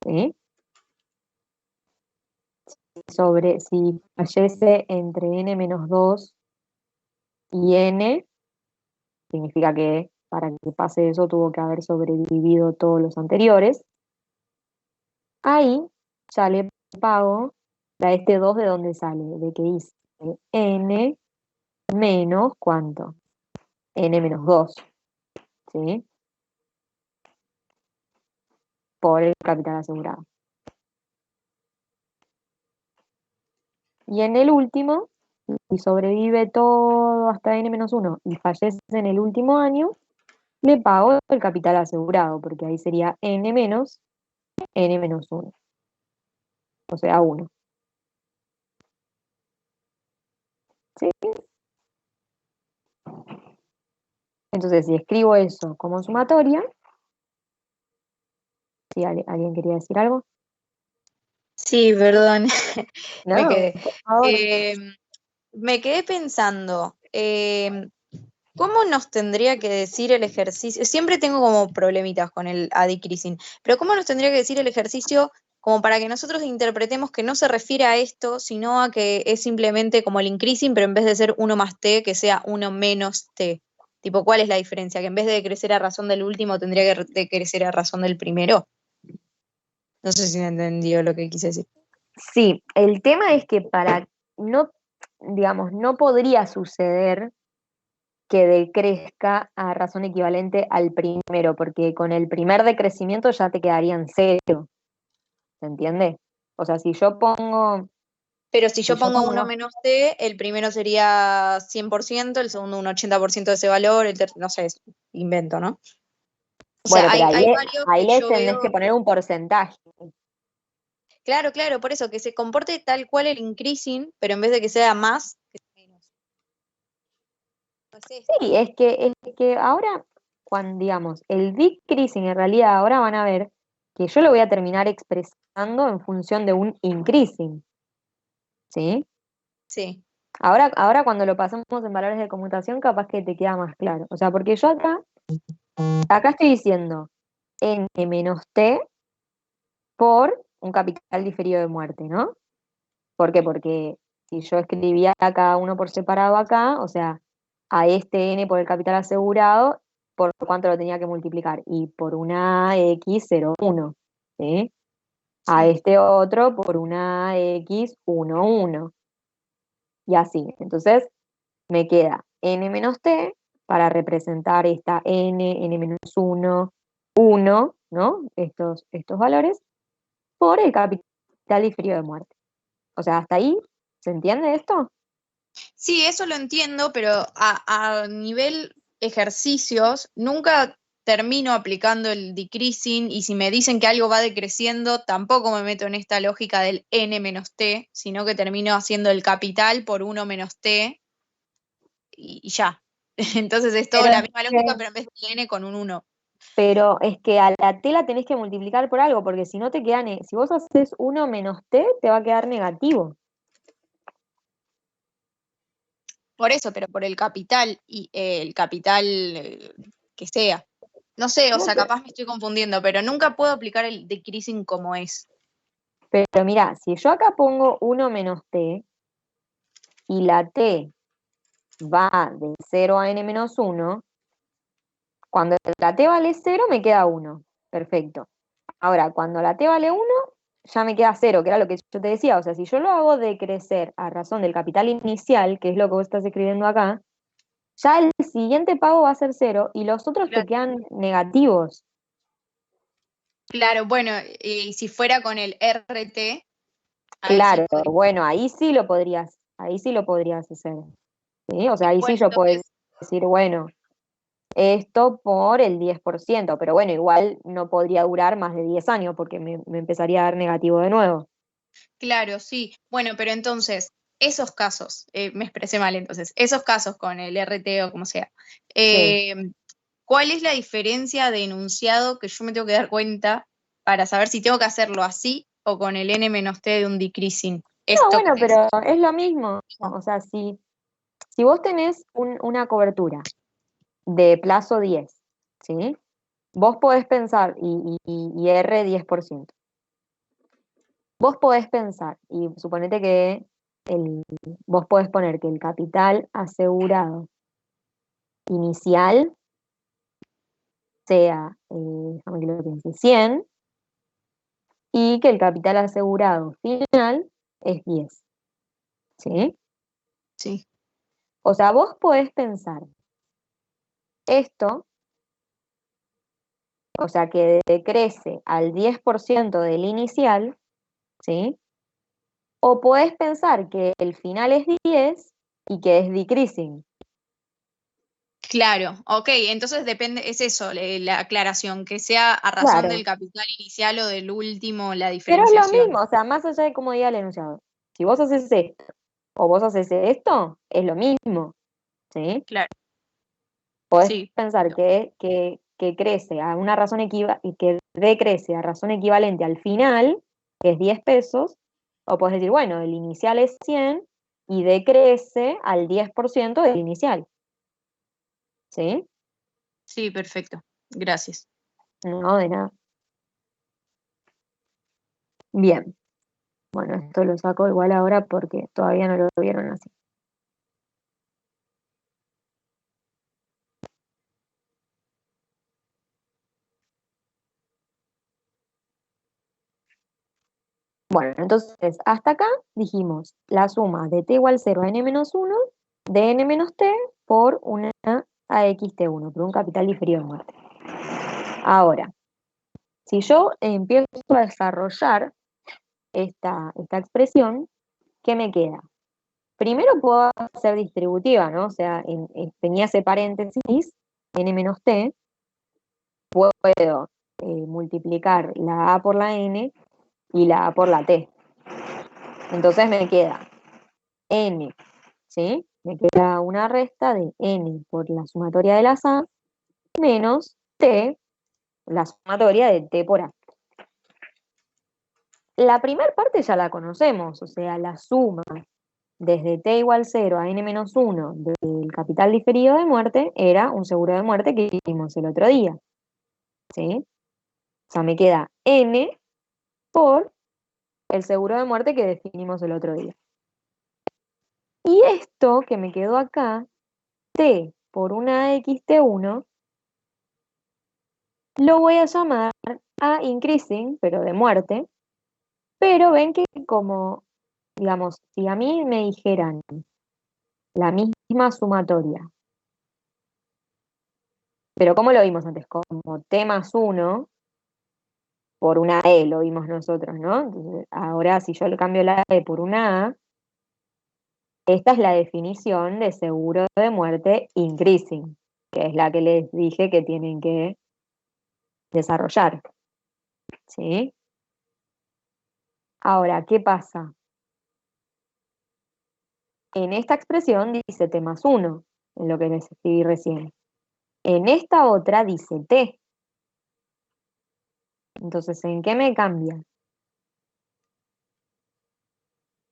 ¿Sí? Si fallece entre N-2 y N, significa que para que pase eso tuvo que haber sobrevivido todos los anteriores. Ahí ya le pago a este 2 de dónde sale, de que hice N menos ¿cuánto? N-2, ¿sí? Por el capital asegurado. Y en el último, si sobrevive todo hasta N-1 y fallece en el último año, le pago el capital asegurado, porque ahí sería N menos N-1, o sea, 1. ¿Sí? Entonces, si escribo eso como sumatoria, si alguien quería decir algo. Sí, perdón. Me No, quedé. por favor. Me quedé pensando, ¿cómo nos tendría que decir el ejercicio? Siempre tengo como problemitas con el decreasing, pero ¿cómo nos tendría que decir el ejercicio como para que nosotros interpretemos que no se refiere a esto, sino a que es simplemente como el increasing, pero en vez de ser 1 más t, que sea 1 menos t? Tipo, ¿cuál es la diferencia? Que en vez de decrecer a razón del último, tendría que decrecer a razón del primero. No sé si me entendió lo que quise decir. Sí, el tema es que no, digamos, no podría suceder que decrezca a razón equivalente al primero, porque con el primer decrecimiento ya te quedaría en 0. ¿Se entiende? O sea, si yo pongo... Pero si yo pongo 1 menos t, el primero sería 100%, el segundo un 80% de ese valor, no sé, invento, ¿no? O Bueno, sea, pero hay varios ahí que le yo tenés veo. que poner un porcentaje. Claro, por eso, que se comporte tal cual el increasing, pero en vez de que sea más, que sea menos. No sé. Sí, es que ahora, cuando digamos, el decreasing en realidad ahora van a ver que yo lo voy a terminar expresando en función de un increasing. ¿Sí? Sí. Ahora cuando lo pasamos en valores de conmutación, capaz que te queda más claro. O sea, porque yo acá estoy diciendo n menos t por un capital diferido de muerte, ¿no? ¿Por qué? Porque si yo escribía cada uno por separado acá, o sea, a este n por el capital asegurado, ¿por cuánto lo tenía que multiplicar? Y por una x01, ¿sí? A este otro por una x11. Y así. Entonces, me queda n menos t para representar esta n menos 1, 1, ¿no? Estos valores, por el capital diferido de muerte. O sea, hasta ahí, ¿se entiende esto? Sí, eso lo entiendo, pero a nivel ejercicios nunca termino aplicando el decreasing, y si me dicen que algo va decreciendo, tampoco me meto en esta lógica del n menos t, sino que termino haciendo el capital por 1 menos t y ya. Entonces es todo la misma lógica, pero en vez de n con un 1. Pero es que a la t la tenés que multiplicar por algo, porque si no te queda, si vos haces 1 menos t, te va a quedar negativo. Por eso, pero por el capital, y el capital que sea. No sé, o sea, capaz me estoy confundiendo, pero nunca puedo aplicar el decreasing como es. Pero mira, si yo acá pongo 1 menos t, y la t va de 0 a n menos 1, cuando la t vale 0 me queda 1. Perfecto. Ahora, cuando la t vale 1, ya me queda 0, que era lo que yo te decía. O sea, si yo lo hago decrecer a razón del capital inicial, que es lo que vos estás escribiendo acá, ya el siguiente pago va a ser 0 y los otros te quedan negativos. Claro, bueno, y si fuera con el RT. Claro, bueno, ahí sí lo podrías hacer. ¿Sí? O sea, ahí sí yo puedo decir, bueno, esto por el 10%, pero bueno, igual no podría durar más de 10 años porque me empezaría a dar negativo de nuevo. Claro, sí. Bueno, pero entonces, esos casos, me expresé mal entonces, esos casos con el RT o como sea, Sí. ¿cuál es la diferencia de enunciado que yo me tengo que dar cuenta para saber si tengo que hacerlo así o con el n-t de un decreasing? No, Esto bueno, que es. pero es lo mismo. O sea, si vos tenés una cobertura de plazo 10, ¿sí? Vos podés pensar, y R 10%. Vos podés pensar, y suponete que vos podés poner que el capital asegurado inicial sea, déjame que lo piense, 100, y que el capital asegurado final es 10, ¿sí? Sí. O sea, vos podés pensar esto, o sea, que decrece al 10% del inicial, ¿sí? O podés pensar que el final es 10 y que es decreasing. Claro, ok, entonces depende, es eso, la aclaración, que sea a razón del Claro, capital inicial o del último, la pero es lo diferenciación. mismo, o sea, más allá de cómo diga el enunciado. Si vos haces esto o vos haces esto, es lo mismo, ¿sí? Claro, Podés sí, pensar que crece a una razón y que decrece a razón equivalente al final, que es 10 pesos, o podés decir, bueno, el inicial es 100 y decrece al 10% del inicial, ¿sí? sí, perfecto. Gracias. No, de nada. Bien, bueno, esto lo saco igual ahora porque todavía no lo vieron así. Bueno, entonces hasta acá dijimos la suma de t igual 0 a n-1 de n-t por una AXT1, por un capital diferido de muerte. Ahora, si yo empiezo a desarrollar esta expresión, ¿qué me queda? Primero puedo hacer distributiva, ¿no? O sea, tenía ese paréntesis, n-t, puedo multiplicar la a por la n y la a por la t. Entonces me queda n, ¿sí? Me queda una resta de n por la sumatoria de las a menos t, la sumatoria de t por a. La primera parte ya la conocemos, o sea, la suma desde t igual 0 a n-1 del capital diferido de muerte era un seguro de muerte que hicimos el otro día, ¿sí? O sea, me queda n por el seguro de muerte que definimos el otro día. Y esto que me quedó acá, t por una xt1, lo voy a llamar a increasing, pero de muerte. Pero ven que como, digamos, si a mí me dijeran la misma sumatoria, pero ¿cómo lo vimos antes? Como t más 1 por una e, lo vimos nosotros, ¿no? Entonces, ahora si yo le cambio la e por una a, esta es la definición de seguro de muerte increasing, que es la que les dije que tienen que desarrollar, ¿sí? Ahora, ¿qué pasa? En esta expresión dice t más 1, en lo que les escribí recién. En esta otra dice t. Entonces, ¿en qué me cambia?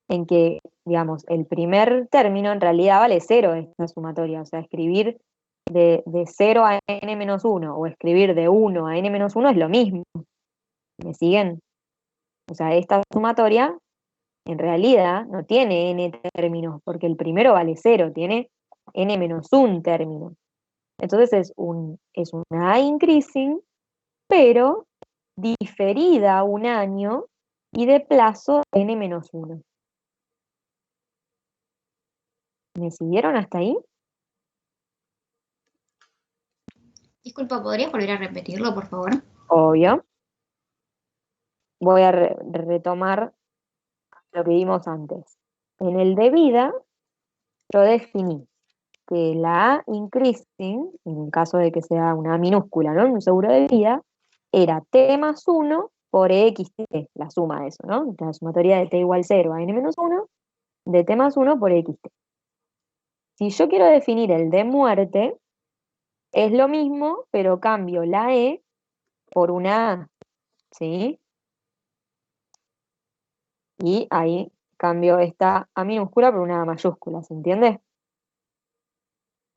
En que, digamos, el primer término en realidad vale 0 esta sumatoria. O sea, escribir de 0 a n-1 o escribir de 1 a n-1 es lo mismo. ¿Me siguen? O sea, esta sumatoria en realidad no tiene n términos, porque el primero vale 0, tiene n-1 término. Entonces es una A increasing, pero diferida un año y de plazo n-1. ¿Me siguieron hasta ahí? Disculpa, ¿podrías volver a repetirlo, por favor? Obvio. Voy a retomar lo que vimos antes. En el de vida, yo definí que la A increasing, en el caso de que sea una minúscula, ¿no? Un seguro de vida, era T más 1 por EXT, la suma de eso, ¿no? La sumatoria de T igual 0 a N menos 1, de T más 1 por EXT. Si yo quiero definir el de muerte, es lo mismo, pero cambio la E por una A, ¿sí? Y ahí cambio esta A minúscula por una A mayúscula, ¿se entiende?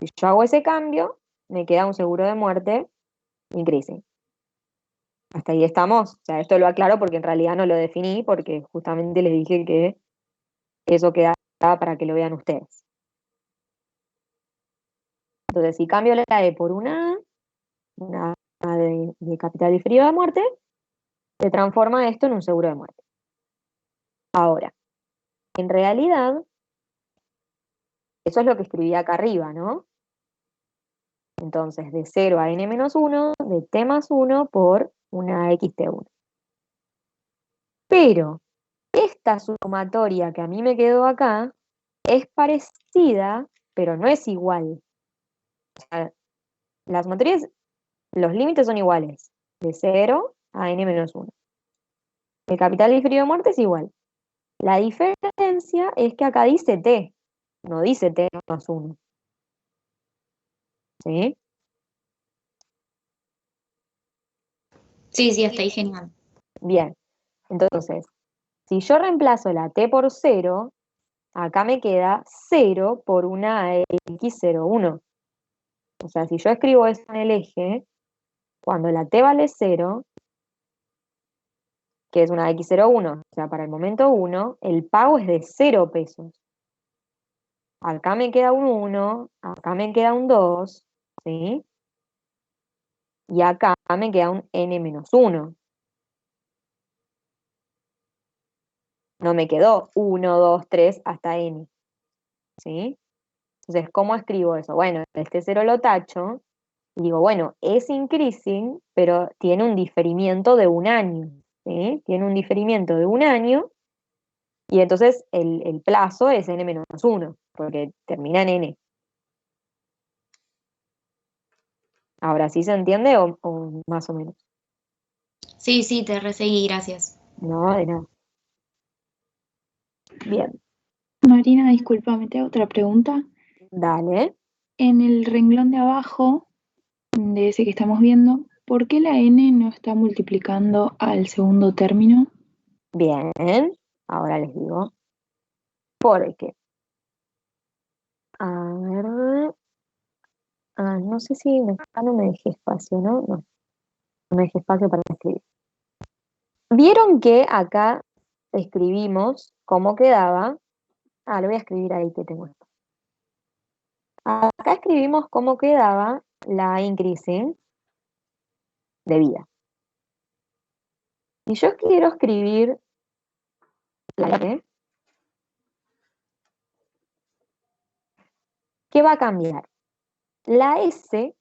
Si yo hago ese cambio, me queda un seguro de muerte increasing. Hasta ahí estamos. O sea, esto lo aclaro porque en realidad no lo definí, porque justamente les dije que eso quedaba para que lo vean ustedes. Entonces, si cambio la E por una A de capital diferido de muerte, se transforma esto en un seguro de muerte. Ahora, en realidad, eso es lo que escribí acá arriba, ¿no? Entonces, de 0 a N menos 1, de T más 1 por una XT1. Pero esta sumatoria que a mí me quedó acá es parecida, pero no es igual. O sea, las sumatorias, los límites son iguales, de 0 a N menos 1. El capital diferido de muerte es igual. La diferencia es que acá dice T, no dice T más 1. ¿Sí? Sí, sí, hasta ahí genial. Bien. Entonces, si yo reemplazo la T por 0, acá me queda 0 por una X01. O sea, si yo escribo eso en el eje, cuando la T vale 0, que es una X01, o sea, para el momento 1, el pago es de 0 pesos. Acá me queda un 1, acá me queda un 2, ¿sí? Y acá me queda un N menos 1. No me quedó 1, 2, 3 hasta N, ¿sí? Entonces, ¿cómo escribo eso? Bueno, este 0 lo tacho y digo, bueno, es increasing, pero tiene un diferimiento de un año, ¿sí? Tiene un diferimiento de un año y entonces el plazo es N menos 1, porque termina en N. Ahora, ¿sí se entiende o más o menos? Sí, sí, te reseguí, gracias. No, de nada. Bien, Marina, discúlpame, te hago otra pregunta. dale. En el renglón de abajo, de ese que estamos viendo, ¿por qué la n no está multiplicando al segundo término? Bien, ahora les digo. Porque, a ver, no sé si acá no me dejé espacio, ¿no? No me dejé espacio para escribir. ¿Vieron que acá escribimos cómo quedaba? Lo voy a escribir ahí que tengo esto. Acá escribimos cómo quedaba la increasing de vida. Si yo quiero escribir la N, ¿qué va a cambiar? La S,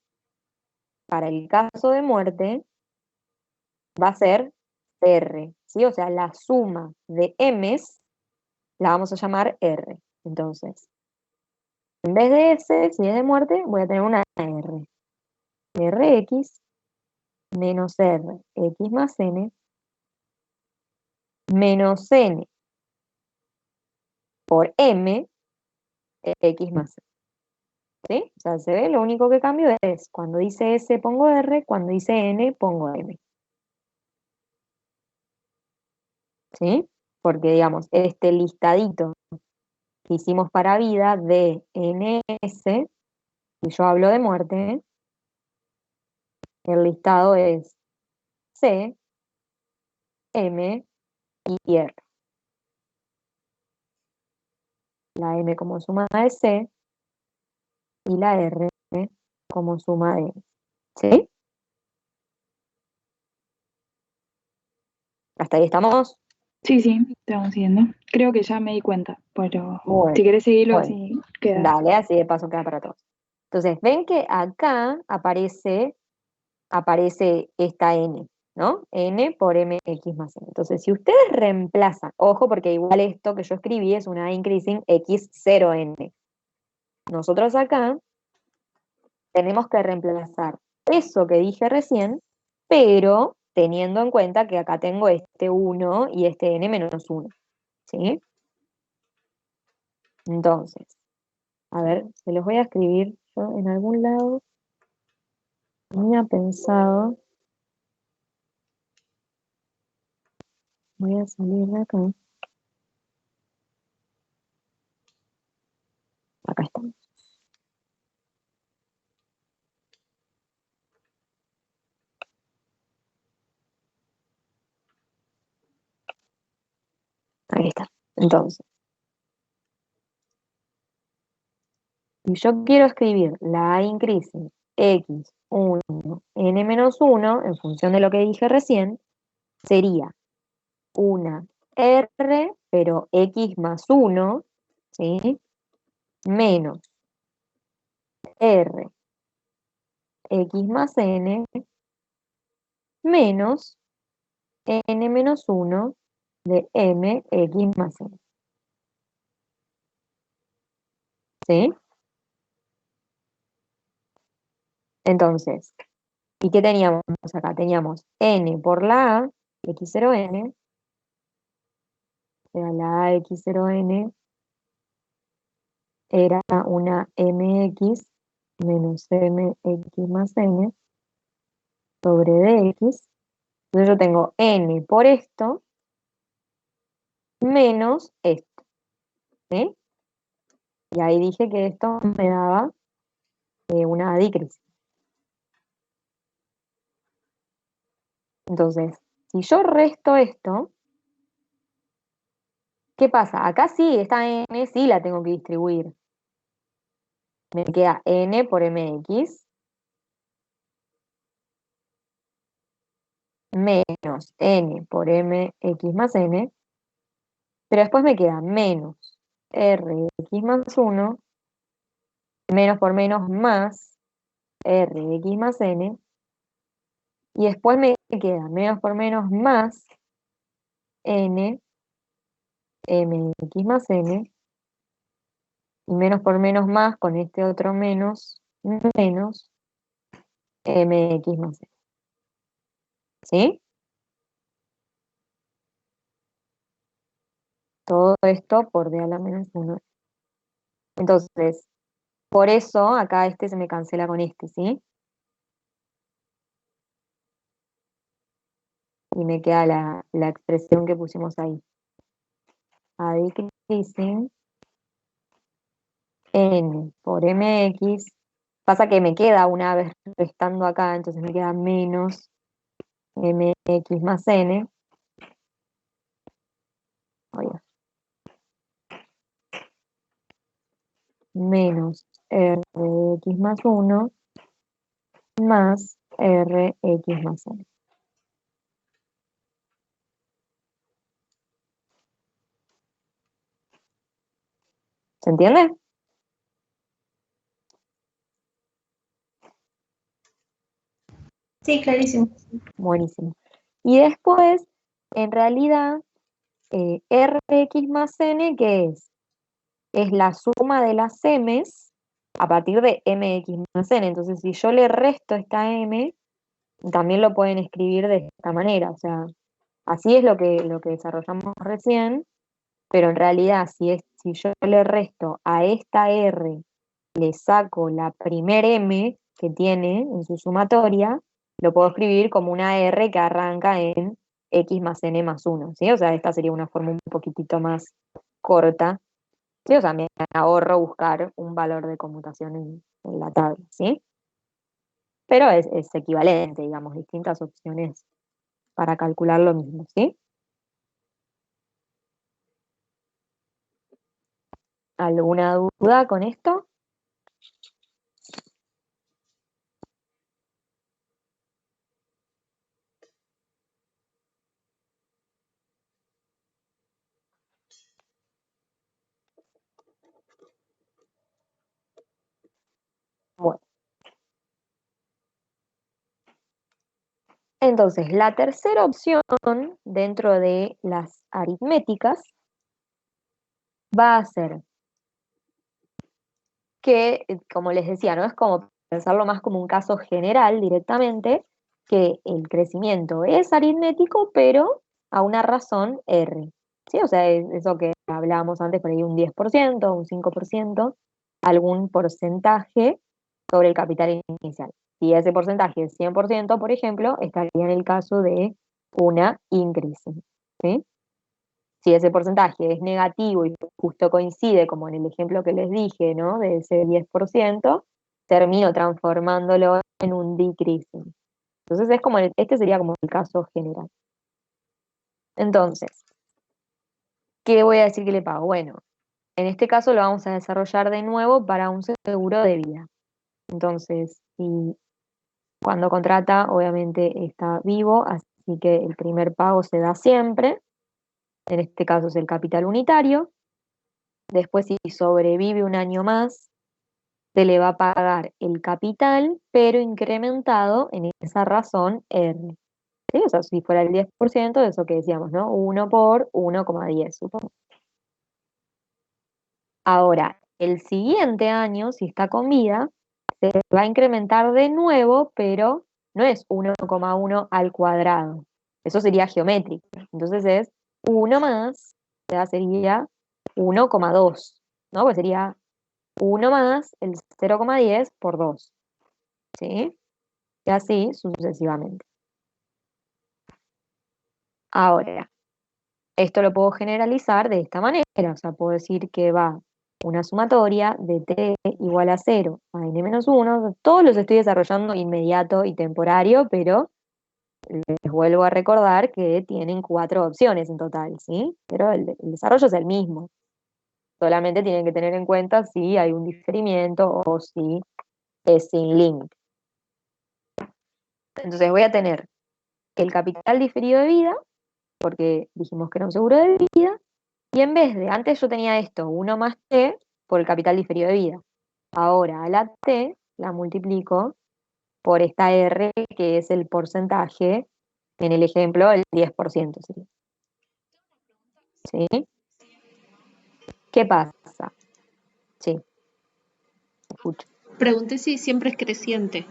para el caso de muerte, va a ser R, ¿sí? O sea, la suma de M's la vamos a llamar R. Entonces, en vez de S, si es de muerte, voy a tener una R. Rx menos R, X más N, menos N por M, X más N. ¿Sí? O sea, se ve, lo único que cambio es cuando dice S pongo R, cuando dice N pongo M. ¿Sí? Porque, digamos, este listadito que hicimos para vida de NS, y yo hablo de muerte, el listado es C, M y R. La M como suma de C y la R como suma de M. ¿Sí? ¿Hasta ahí estamos? Sí, sí, estamos siguiendo. Creo que ya me di cuenta, pero Bueno, si querés seguirlo bueno. así queda. Dale, así de paso queda para todos. Entonces, ven que acá aparece esta N, ¿no? N por MX más N. Entonces, si ustedes reemplazan, ojo, porque igual esto que yo escribí es una increasing X0N. nosotros acá tenemos que reemplazar eso que dije recién, pero teniendo en cuenta que acá tengo este 1 y este n menos 1, ¿sí? Entonces, a ver, se los voy a escribir yo en algún lado. Tenía pensado, voy a salir de acá. Acá estamos. Ahí está. Entonces, si yo quiero escribir la A increasing x1, n menos 1, en función de lo que dije recién, sería una R, pero X más 1, ¿sí? Menos R, X más N, menos N menos 1 de M, X más N. ¿Sí? Entonces, ¿y qué teníamos acá? Teníamos N por la A, X0N, o sea, la A X0N era una MX menos MX más N sobre DX. Entonces yo tengo N por esto menos esto, ¿sí? Y ahí dije que esto me daba una dicrisis. Entonces, si yo resto esto, ¿qué pasa? Acá sí, esta N sí la tengo que distribuir. Me queda N por MX menos N por MX más N, pero después me queda menos RX más 1, menos por menos más RX más N, y después me queda menos por menos más N MX más N, y menos por menos más con este otro menos, menos MX más N. ¿Sí? Todo esto por D a la menos 1. Entonces, por eso acá este se me cancela con este, ¿sí? Y me queda la expresión que pusimos ahí. A decreasing N por MX. Pasa que me queda una vez restando acá, entonces me queda menos MX más N. Oye, menos RX más 1 más RX más N. ¿Se entiende? Sí, clarísimo. Buenísimo. Y después, en realidad, Rx más N, ¿qué es? Es la suma de las M's a partir de Mx más N. Entonces, si yo le resto esta M, también lo pueden escribir de esta manera. O sea, así es lo que desarrollamos recién, pero en realidad, si yo le resto a esta R, le saco la primer M que tiene en su sumatoria, lo puedo escribir como una R que arranca en X más N más 1, ¿sí? O sea, esta sería una forma un poquitito más corta, ¿sí? O sea, me ahorro buscar un valor de conmutación en la tabla, ¿sí? Pero es equivalente, digamos, distintas opciones para calcular lo mismo, ¿sí? ¿Alguna duda con esto? Bueno, entonces la tercera opción dentro de las aritméticas va a ser que, como les decía, no es como pensarlo más como un caso general directamente, que el crecimiento es aritmético, pero a una razón R. ¿Sí? O sea, es eso que hablábamos antes, por ahí un 10%, un 5%, algún porcentaje sobre el capital inicial. Si ese porcentaje es 100%, por ejemplo, estaría en el caso de una increasing. ¿Sí? Si ese porcentaje es negativo y justo coincide, como en el ejemplo que les dije, ¿no? De ese 10%, termino transformándolo en un decreasing. Entonces es como este sería como el caso general. Entonces, ¿qué voy a decir que le pago? Bueno, en este caso lo vamos a desarrollar de nuevo para un seguro de vida. Entonces, si cuando contrata, obviamente está vivo, así que el primer pago se da siempre. En este caso es el capital unitario. Después, si sobrevive un año más, se le va a pagar el capital, pero incrementado en esa razón R. ¿Sí? O sea, si fuera el 10%, eso que decíamos, ¿no? 1 por 1,10, supongo. Ahora, el siguiente año, si está con vida, se va a incrementar de nuevo, pero no es 1,1 al cuadrado. Eso sería geométrico. Entonces es 1 más, o sea, sería 1,2, ¿no? Pues sería 1 más el 0,10 por 2. ¿Sí? Y así sucesivamente. Ahora, esto lo puedo generalizar de esta manera. O sea, puedo decir que va una sumatoria de t igual a 0 a n-1. Todos los estoy desarrollando inmediato y temporario, pero les vuelvo a recordar que tienen 4 opciones en total, ¿sí? Pero el desarrollo es el mismo. Solamente tienen que tener en cuenta si hay un diferimiento o si es sin límite. Entonces voy a tener el capital diferido de vida, porque dijimos que era un seguro de vida, y en vez de, antes yo tenía esto, 1 más t por el capital diferido de vida. Ahora a la t la multiplico por esta r, que es el porcentaje, en el ejemplo, el 10%. ¿Sí? ¿Qué pasa? Sí, escucho. Pregunté si siempre es creciente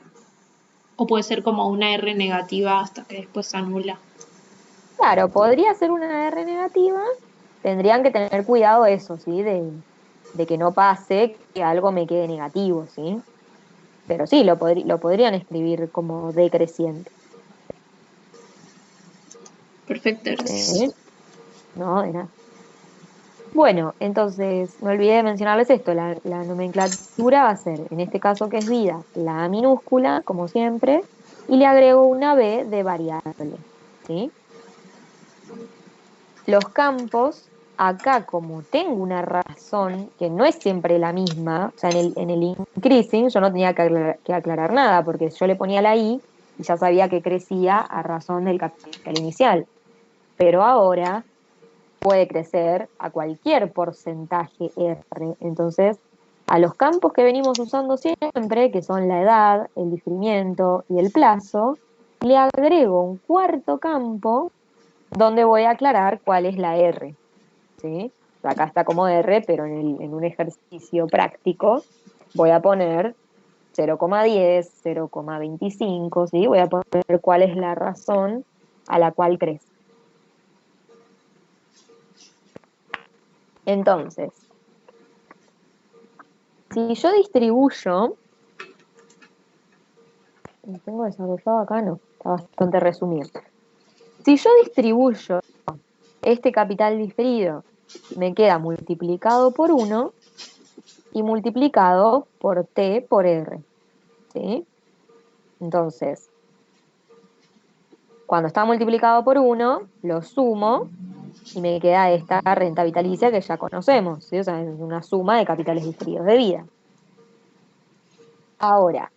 o puede ser como una R negativa hasta que después se anula. Claro, podría ser una R negativa, tendrían que tener cuidado eso, ¿sí? De que no pase que algo me quede negativo, ¿sí? Pero sí, lo podrían escribir como decreciente. Perfecto, gracias. No, de nada. Bueno, entonces me olvidé de mencionarles esto, la nomenclatura va a ser, en este caso que es vida, la A minúscula, como siempre, y le agrego una B de variable, ¿sí? Los campos, acá como tengo una razón que no es siempre la misma, o sea, en el increasing yo no tenía que aclarar nada, porque yo le ponía la I y ya sabía que crecía a razón del capital inicial. Pero ahora puede crecer a cualquier porcentaje R. Entonces, a los campos que venimos usando siempre, que son la edad, el diferimiento y el plazo, le agrego un cuarto campo donde voy a aclarar cuál es la R. ¿Sí? Acá está como R, pero en un ejercicio práctico voy a poner 0,10, 0,25, ¿sí? Voy a poner cuál es la razón a la cual crece. Entonces, si yo distribuyo, ¿lo tengo desarrollado acá? No, está bastante resumido. Si yo distribuyo este capital diferido, me queda multiplicado por 1 y multiplicado por t por r. ¿Sí? Entonces, cuando está multiplicado por 1, lo sumo y me queda esta renta vitalicia que ya conocemos, ¿sí? O sea, es una suma de capitales diferidos de vida. Ahora,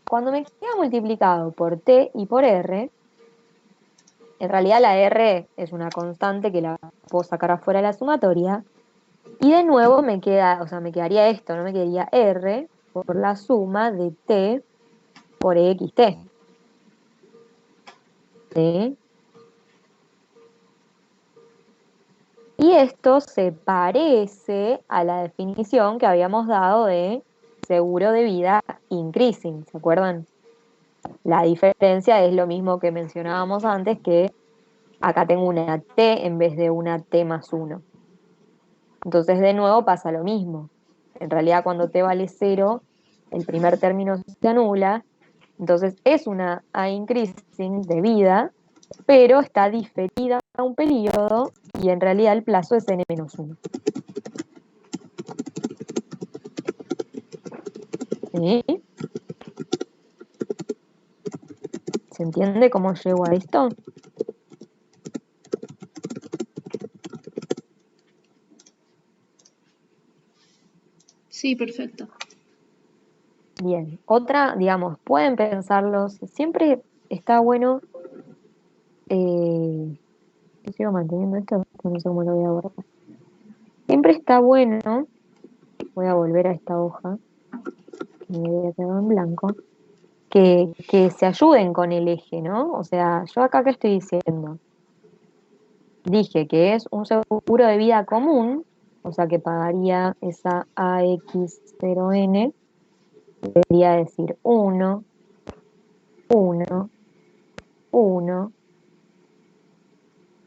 cuando me queda multiplicado por t y por r, en realidad la r es una constante que la puedo sacar afuera de la sumatoria, y de nuevo me queda, o sea, me quedaría esto, no me quedaría r por la suma de t por xt. ¿Sí? Y esto se parece a la definición que habíamos dado de seguro de vida increasing, ¿se acuerdan? La diferencia es lo mismo que mencionábamos antes, que acá tengo una T en vez de una T más 1. Entonces de nuevo pasa lo mismo. En realidad cuando T vale 0, el primer término se anula, entonces es una A increasing de vida, pero está diferida a un periodo y en realidad el plazo es n-1. ¿Sí? ¿Se entiende cómo llego a esto? Sí, perfecto. Bien, otra, digamos, pueden pensarlos, siempre está bueno, yo sigo manteniendo esto, no sé cómo lo voy a abordar. Siempre está bueno, voy a volver a esta hoja, que me había quedado en blanco, que se ayuden con el eje, ¿no? O sea, yo acá, ¿qué estoy diciendo? Dije que es un seguro de vida común, o sea que pagaría esa AX0N, debería decir 1, 1, 1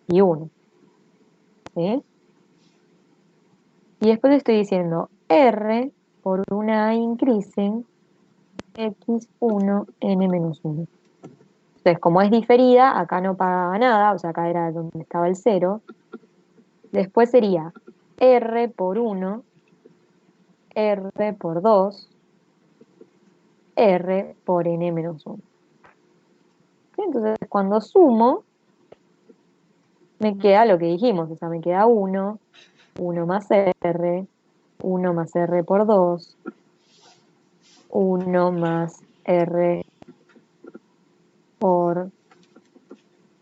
y 1, ¿sí? Y después estoy diciendo R por una A increasing X1 N-1. Entonces, como es diferida, acá no pagaba nada, o sea, acá era donde estaba el 0. Después sería R por 1, R por 2, R por N-1. Entonces, cuando sumo, me queda lo que dijimos, o sea, me queda 1, 1 más R, 1 más R por 2, 1 más R por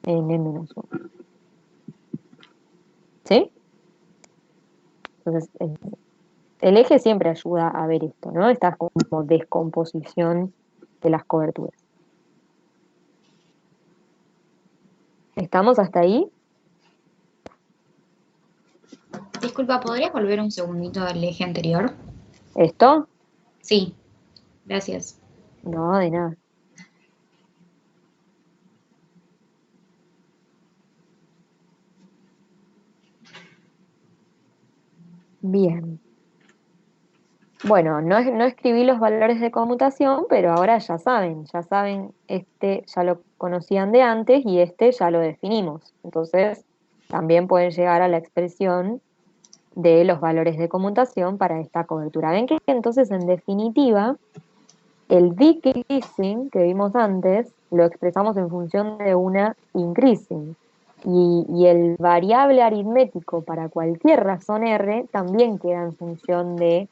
N-1. ¿Sí? Entonces, el eje siempre ayuda a ver esto, ¿no? Esta como descomposición de las coberturas. ¿Estamos hasta ahí? Disculpa, ¿podrías volver un segundito al eje anterior? ¿Esto? Sí, gracias. No, de nada. Bien. Bueno, no escribí los valores de conmutación, pero ahora ya saben, este ya lo conocían de antes y este ya lo definimos. Entonces, también pueden llegar a la expresión de los valores de conmutación para esta cobertura. Ven que entonces, en definitiva, el decreasing que vimos antes lo expresamos en función de una increasing. Y el variable aritmético para cualquier razón R también queda en función de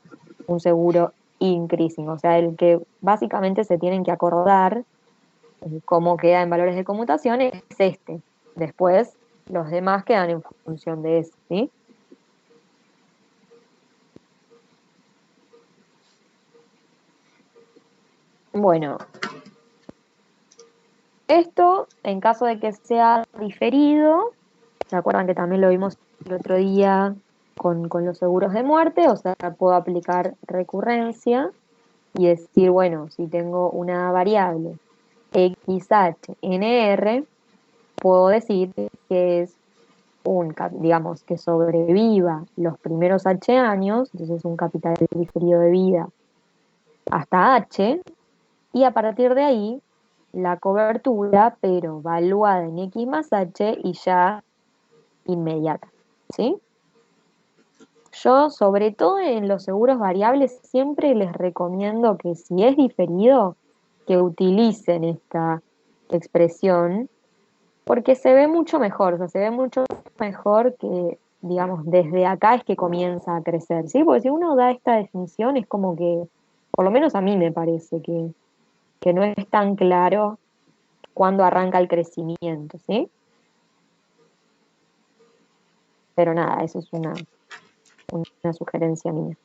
un seguro increasing. O sea, el que básicamente se tienen que acordar cómo queda en valores de conmutación es este. Después, los demás quedan en función de eso, ¿sí? Bueno, esto, en caso de que sea diferido, ¿se acuerdan que también lo vimos el otro día con los seguros de muerte? O sea, puedo aplicar recurrencia y decir, bueno, si tengo una variable XHNR, puedo decir que es digamos, que sobreviva los primeros H años, entonces un capital diferido de vida hasta H, y a partir de ahí la cobertura, pero valuada en X más H y ya inmediata, ¿sí? Yo, sobre todo en los seguros variables, siempre les recomiendo que si es diferido, que utilicen esta expresión, porque se ve mucho mejor, o sea, se ve mucho mejor que, digamos, desde acá es que comienza a crecer, ¿sí? Porque si uno da esta definición es como que, por lo menos a mí me parece que no es tan claro cuándo arranca el crecimiento, ¿sí? Pero nada, eso es una sugerencia mía.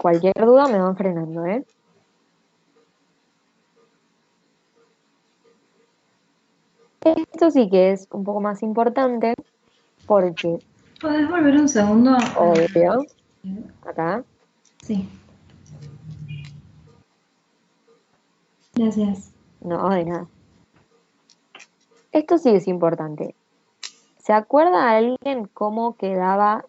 Cualquier duda me van frenando, ¿eh? Esto sí que es un poco más importante porque, ¿Podés volver un segundo? obvio, acá, Sí, gracias. no, de nada. Esto sí es importante. ¿Se acuerda alguien cómo quedaba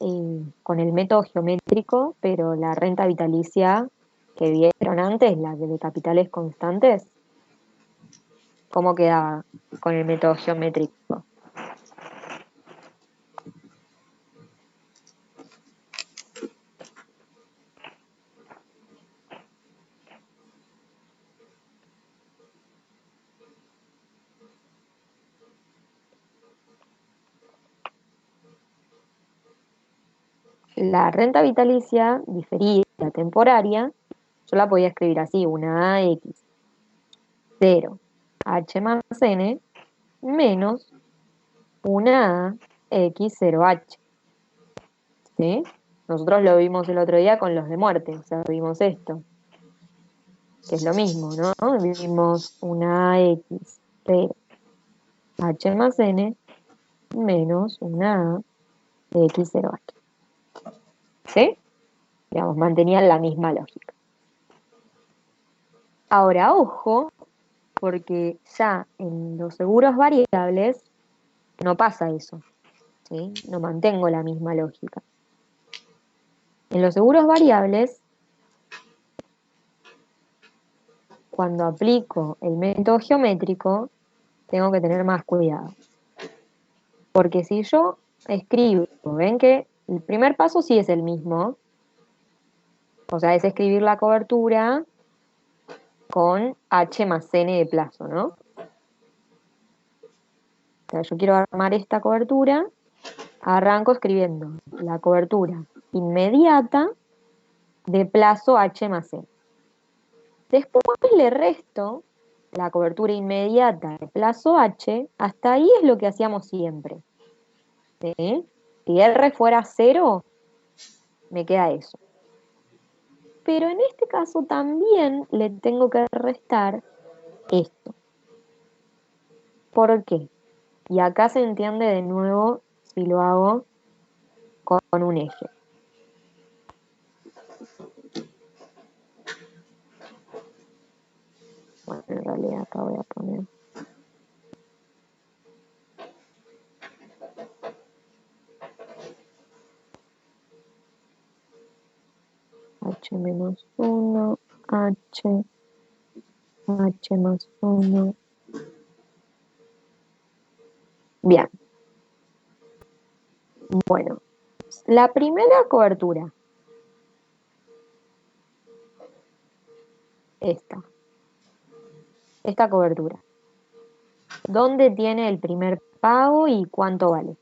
con el método geométrico, pero la renta vitalicia que vieron antes, la de capitales constantes? ¿Cómo quedaba con el método geométrico? La renta vitalicia diferida temporaria, yo la podía escribir así, una AX, 0, H más N, menos una A X 0H. ¿Sí? Nosotros lo vimos el otro día con los de muerte, o sea, vimos esto, que es lo mismo, ¿no? Vimos una AX, 0, H más N, menos una A X 0H. ¿Sí? Digamos, mantenían la misma lógica. Ahora, ojo, porque ya en los seguros variables no pasa eso, ¿sí? No mantengo la misma lógica. En los seguros variables, cuando aplico el método geométrico, tengo que tener más cuidado. Porque si yo escribo, ven que el primer paso sí es el mismo, o sea, es escribir la cobertura con H más N de plazo, ¿no? O sea, yo quiero armar esta cobertura, arranco escribiendo la cobertura inmediata de plazo H más N. Después le resto la cobertura inmediata de plazo H, hasta ahí es lo que hacíamos siempre. ¿Sí? Si R fuera 0, me queda eso. Pero en este caso también le tengo que restar esto. ¿Por qué? Y acá se entiende de nuevo si lo hago con un eje. Bueno, en realidad acá voy a poner H menos 1, H más 1. Bien. Bueno, la primera cobertura, esta cobertura, ¿dónde tiene el primer pago y cuánto vale?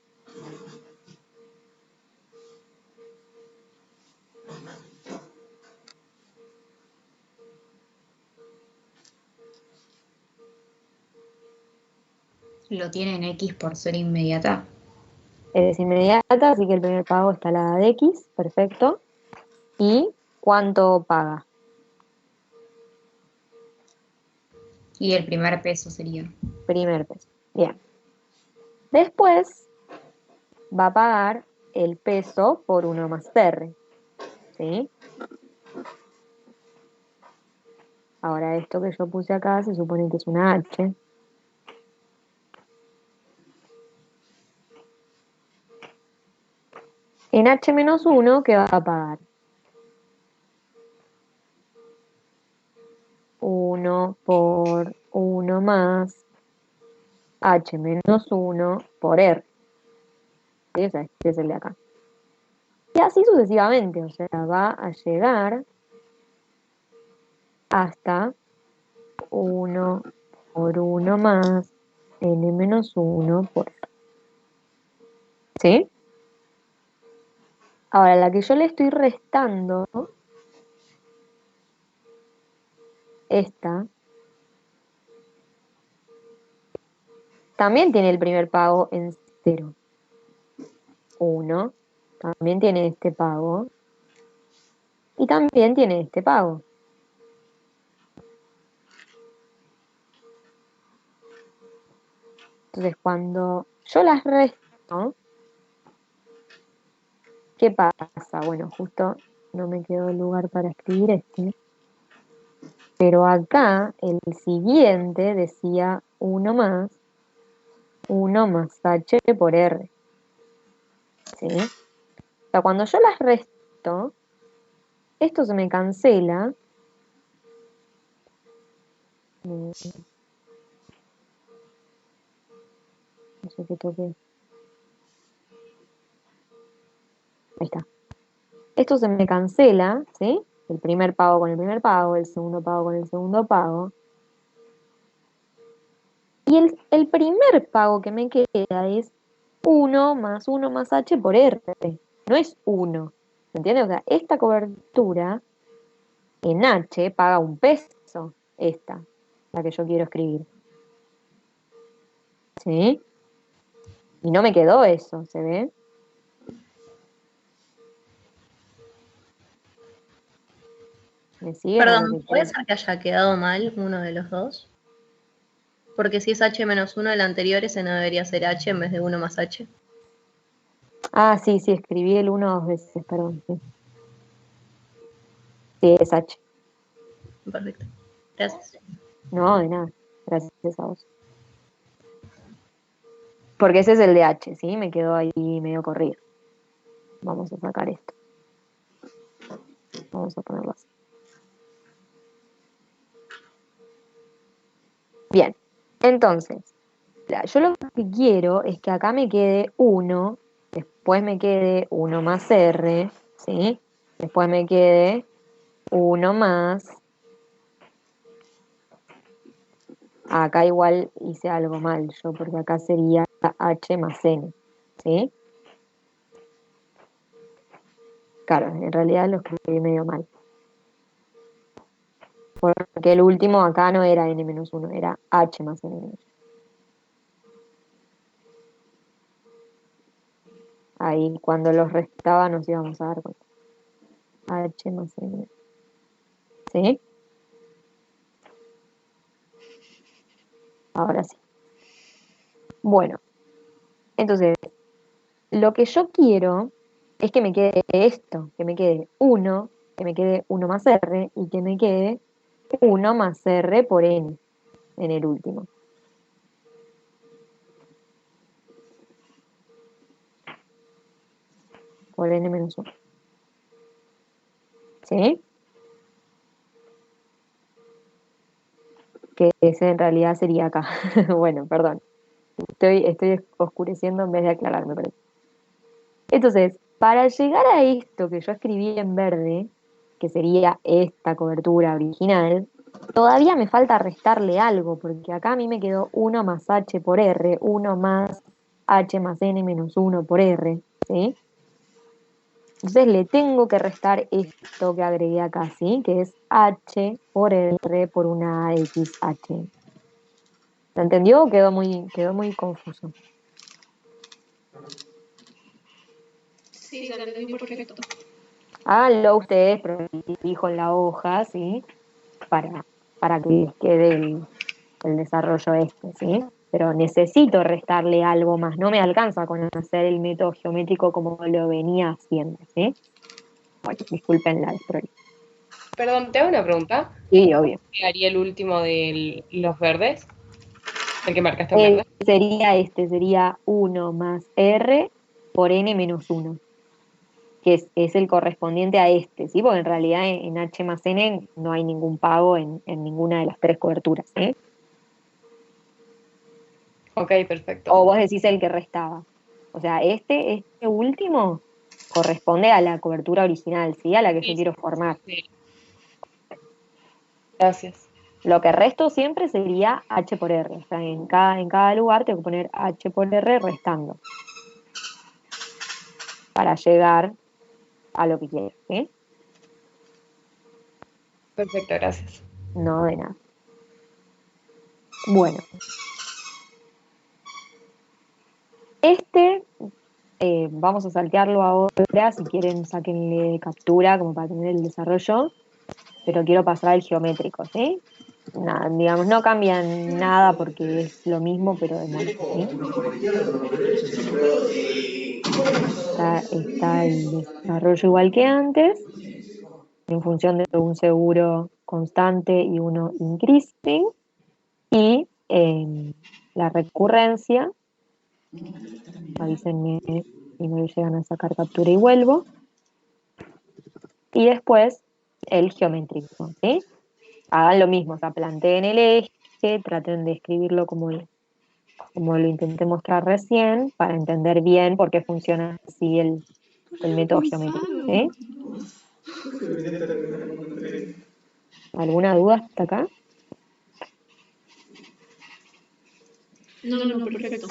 Lo tiene en X por ser inmediata. Es inmediata, así que el primer pago está a la de X, perfecto. ¿Y cuánto paga? Y el primer peso sería. Primer peso. Bien. Después va a pagar el peso por 1 más R. ¿Sí? Ahora esto que yo puse acá se supone que es una H. En H menos 1, ¿qué va a pagar? 1 por 1 más H menos 1 por R. ¿Sí? O sea, este es el de acá. Y así sucesivamente, o sea, va a llegar hasta 1 por 1 más N menos 1 por R. ¿Sí? Ahora, la que yo le estoy restando, esta, también tiene el primer pago en 0. 1, también tiene este pago, y también tiene este pago. Entonces, cuando yo las resto, ¿qué pasa? Bueno, justo no me quedó lugar para escribir este. Pero acá, el siguiente decía 1 más H por R. ¿Sí? O sea, cuando yo las resto, esto se me cancela. No sé qué toque. Ahí está. Esto se me cancela, ¿sí? El primer pago con el primer pago, el segundo pago con el segundo pago. Y el primer pago que me queda es 1 más H por R. No es 1. ¿Se entiende? O sea, esta cobertura en H paga un peso. Esta, la que yo quiero escribir. ¿Sí? Y no me quedó eso, ¿se ve? ¿Me siguen a lo Perdón, que ¿puede quiero? ser que haya quedado mal uno de los dos? Porque si es h-1, el anterior ese no debería ser h en vez de 1 más h. Ah, sí, escribí el 1 2 veces, perdón. Sí, sí, es H. Perfecto. Gracias. No, de nada. Gracias a vos. Porque ese es el de H, ¿sí? Me quedó ahí medio corrido. Vamos a sacar esto. Vamos a ponerlo así. Bien. Entonces, yo lo que quiero es que acá me quede 1, después me quede 1 más R, ¿sí? Después me quede 1 más. Acá igual hice algo mal yo, porque acá sería H más N, ¿sí? Claro, en realidad lo escribí medio mal. Porque el último acá no era N-1, era H más N-1. Ahí cuando los restaba nos íbamos a dar cuenta. H más N. ¿Sí? Ahora sí. Bueno, entonces, lo que yo quiero es que me quede esto, que me quede 1, que me quede 1 más R y que me quede 1 más R por N en el último. Por N menos 1. ¿Sí? Que ese en realidad sería acá. Bueno, perdón. Estoy oscureciendo en vez de aclarar, me parece. Entonces, para llegar a esto que yo escribí en verde, que sería esta cobertura original, todavía me falta restarle algo, porque acá a mí me quedó 1 más H por R, 1 más H más N menos 1 por R, ¿sí? Entonces le tengo que restar esto que agregué acá, ¿sí? Que es H por R por una XH. ¿Se entendió o quedó muy confuso? Sí, se entendió perfecto. Háganlo ustedes, prolijo en la hoja, ¿sí? Para que les quede el desarrollo este, ¿sí? Pero necesito restarle algo más. No me alcanza con hacer el método geométrico como lo venía haciendo, ¿sí? Bueno, disculpen la desprolijo. Perdón, ¿te hago una pregunta? Sí, obvio. ¿Qué haría el último de los verdes? ¿El que marcaste en verde? Sería 1 más R por N menos 1, que es el correspondiente a este, ¿sí? Porque en realidad en H más N no hay ningún pago en ninguna de las tres coberturas, ¿sí? Ok, perfecto. O vos decís el que restaba. O sea, este último corresponde a la cobertura original, ¿sí? A la que yo quiero formar. Sí. Gracias. Lo que resto siempre sería H por R. O sea, en cada lugar tengo que poner H por R restando. Para llegar a lo que quiero, ¿sí? Perfecto, gracias. No, de nada. Bueno. Vamos a saltearlo ahora, si quieren sáquenle captura como para tener el desarrollo, pero quiero pasar al geométrico, ¿sí? nada, digamos, no cambian nada porque es lo mismo, pero de modo, ¿sí? Está el desarrollo igual que antes, en función de un seguro constante y uno increasing, y la recurrencia, avísenme si me llegan a sacar captura y vuelvo, y después el geométrico, ¿sí? Hagan lo mismo, o sea, planteen el eje, traten de escribirlo como lo intenté mostrar recién, para entender bien por qué funciona así el método geométrico, ¿sí? ¿Alguna duda hasta acá? No, perfecto.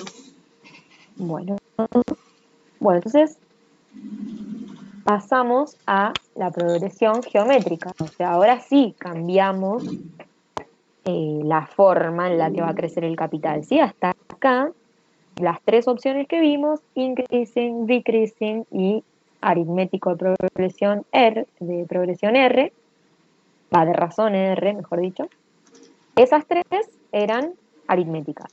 Bueno, entonces pasamos a la progresión geométrica. O sea, ahora sí cambiamos la forma en la que va a crecer el capital, ¿sí? Hasta acá, las tres opciones que vimos, increasing, decreasing y aritmético de progresión R, de razón R, mejor dicho. Esas tres eran aritméticas.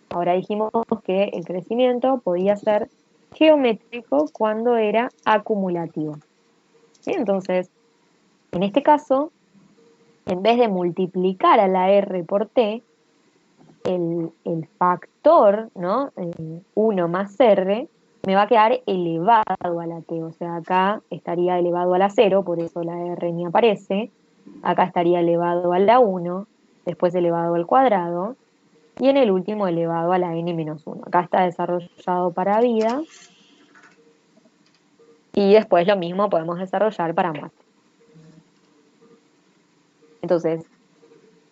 Ahora dijimos que el crecimiento podía ser geométrico cuando era acumulativo. ¿Sí? Entonces, en este caso, en vez de multiplicar a la R por T, el factor, ¿no? 1 más R, me va a quedar elevado a la T. O sea, acá estaría elevado a la 0, por eso la R ni aparece. Acá estaría elevado a la 1, después elevado al cuadrado, y en el último elevado a la n-1. Acá está desarrollado para vida, y después lo mismo podemos desarrollar para muerte. Entonces,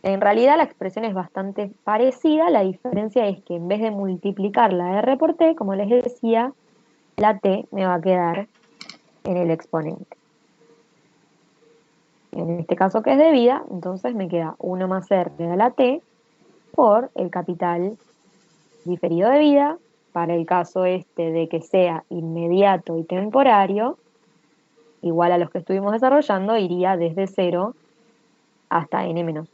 en realidad la expresión es bastante parecida, la diferencia es que en vez de multiplicar la R por T, como les decía, la T me va a quedar en el exponente. En este caso que es de vida, entonces me queda 1 más R a la T por el capital diferido de vida, para el caso este de que sea inmediato y temporario, igual a los que estuvimos desarrollando, iría desde 0 hasta n-1.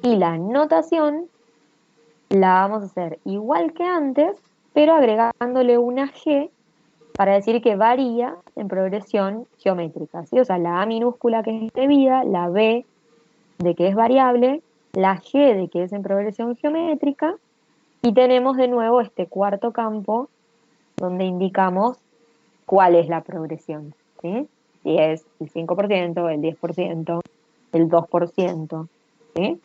Y la notación la vamos a hacer igual que antes, pero agregándole una G para decir que varía en progresión geométrica, ¿sí? O sea, la A minúscula que es de vida, la B de que es variable, la G de que es en progresión geométrica, y tenemos de nuevo este cuarto campo donde indicamos cuál es la progresión, ¿sí? Si es el 5%, el 10%, el 2%, ¿sí?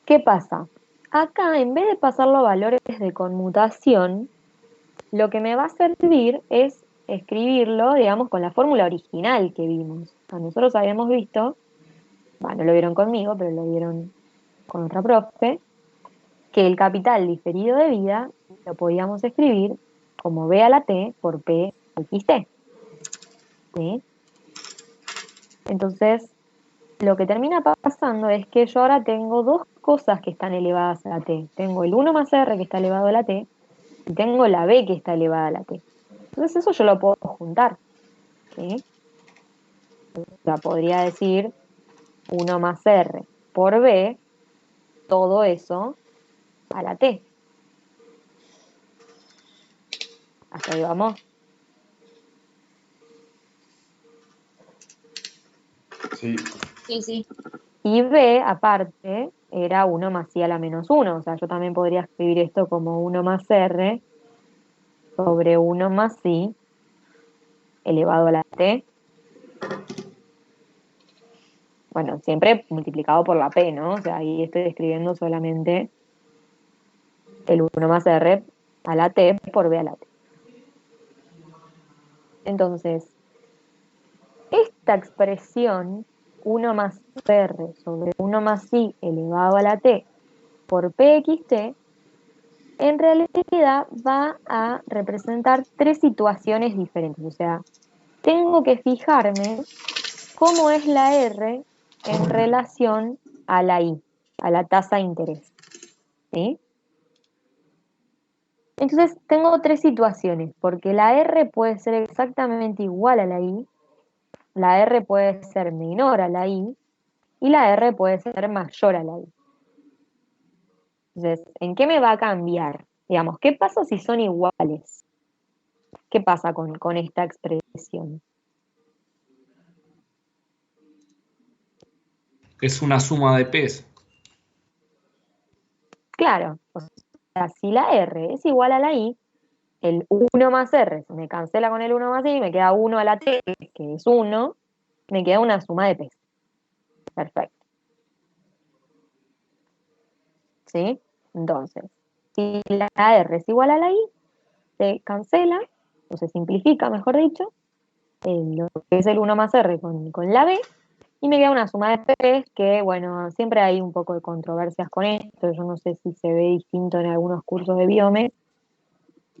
¿Qué pasa? Acá, en vez de pasarlo a valores de conmutación, lo que me va a servir es escribirlo, digamos, con la fórmula original que vimos. Nosotros habíamos visto, bueno, no lo vieron conmigo, pero lo vieron con otra profe, que el capital diferido de vida lo podíamos escribir como B a la T por P XT. ¿Sí? Entonces, lo que termina pasando es que yo ahora tengo dos cosas que están elevadas a la T. Tengo el 1 más R que está elevado a la T, y tengo la B que está elevada a la T. Entonces eso yo lo puedo juntar, ¿sí? O sea, podría decir 1 más R por B, todo eso a la T. Hasta ahí vamos. Sí. Sí. Y B, aparte, era 1 más I a la menos 1. O sea, yo también podría escribir esto como 1 más R sobre 1 más I elevado a la T. Bueno, siempre multiplicado por la P, ¿no? O sea, ahí estoy escribiendo solamente el 1 más R a la T por B a la T. Entonces, esta expresión 1 más R sobre 1 más I elevado a la T por PXT, en realidad va a representar tres situaciones diferentes. O sea, tengo que fijarme cómo es la R en relación a la I, a la tasa de interés. ¿Sí? Entonces tengo tres situaciones, porque la R puede ser exactamente igual a la I, la R puede ser menor a la I y la R puede ser mayor a la I. Entonces, ¿en qué me va a cambiar? Digamos, ¿qué pasa si son iguales? ¿Qué pasa con esta expresión? Es una suma de P's. Claro, o sea, si la R es igual a la I, el 1 más R se me cancela con el 1 más I, me queda 1 a la T, que es 1, me queda una suma de P's. Perfecto. ¿Sí? Entonces, si la R es igual a la I, se cancela, o se simplifica, mejor dicho, lo que es el 1 más R con la B, y me queda una suma de P's que, bueno, siempre hay un poco de controversias con esto, yo no sé si se ve distinto en algunos cursos de Biome,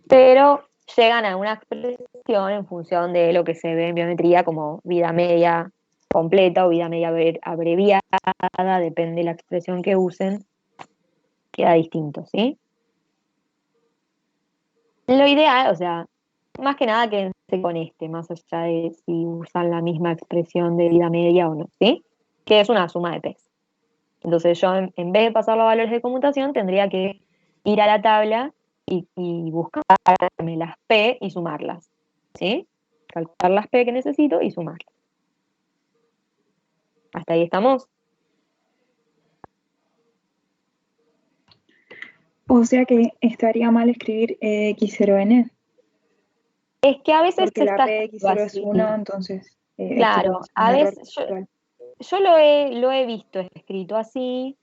pero llegan a una expresión en función de lo que se ve en biometría como vida media completa o vida media abreviada, depende de la expresión que usen, queda distinto, ¿sí? Lo ideal, o sea, más que nada quédense con más allá de si usan la misma expresión de vida media o no, ¿sí? Que es una suma de P's. Entonces yo, en vez de pasar los valores de conmutación, tendría que ir a la tabla y buscarme las P y sumarlas, ¿sí? Calcular las P que necesito y sumarlas. ¿Hasta ahí estamos? O sea que estaría mal escribir X0N. Es que a veces Porque se la está PX0 es así. 1, entonces Claro, es a un error veces conceptual. yo lo he visto escrito así.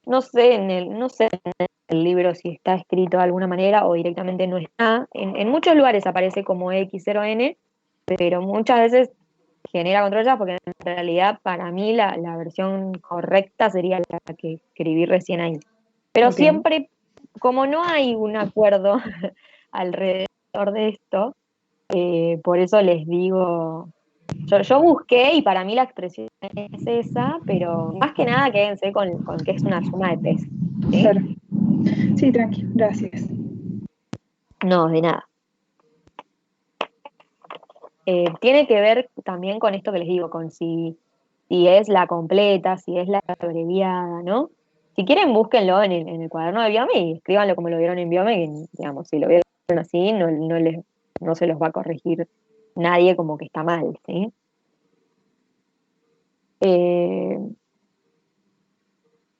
No sé no sé en el libro si está escrito de alguna manera o directamente no está. En muchos lugares aparece como X0N, pero muchas veces genera controversias porque en realidad para mí la versión correcta sería la que escribí recién ahí. Pero Ok. siempre, como no hay un acuerdo alrededor de esto, por eso les digo, yo busqué y para mí la expresión es esa, pero más que nada quédense con que es una suma de P's. ¿Sí? Claro. Sí, tranqui, gracias. No, de nada. Tiene que ver también con esto que les digo, con si es la completa, si es la abreviada, ¿no? Si quieren, búsquenlo en el cuaderno de Biome y escríbanlo como lo vieron en Biome, que, digamos, si lo vieron así, no se los va a corregir nadie como que está mal, ¿sí?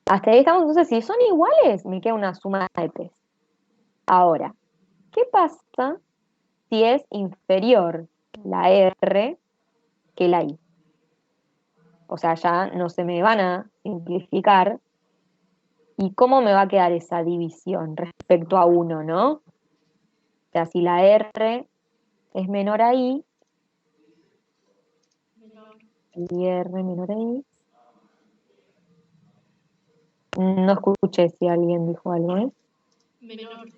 Hasta ahí estamos, entonces, si son iguales, me queda una suma de P's. Ahora, ¿qué pasa si es inferior la R que la I? O sea, ya no se me van a simplificar. ¿Y cómo me va a quedar esa división respecto a 1, no? O sea, si la R es menor a I, y R menor a I, no escuché si alguien dijo algo, ¿eh? Menor.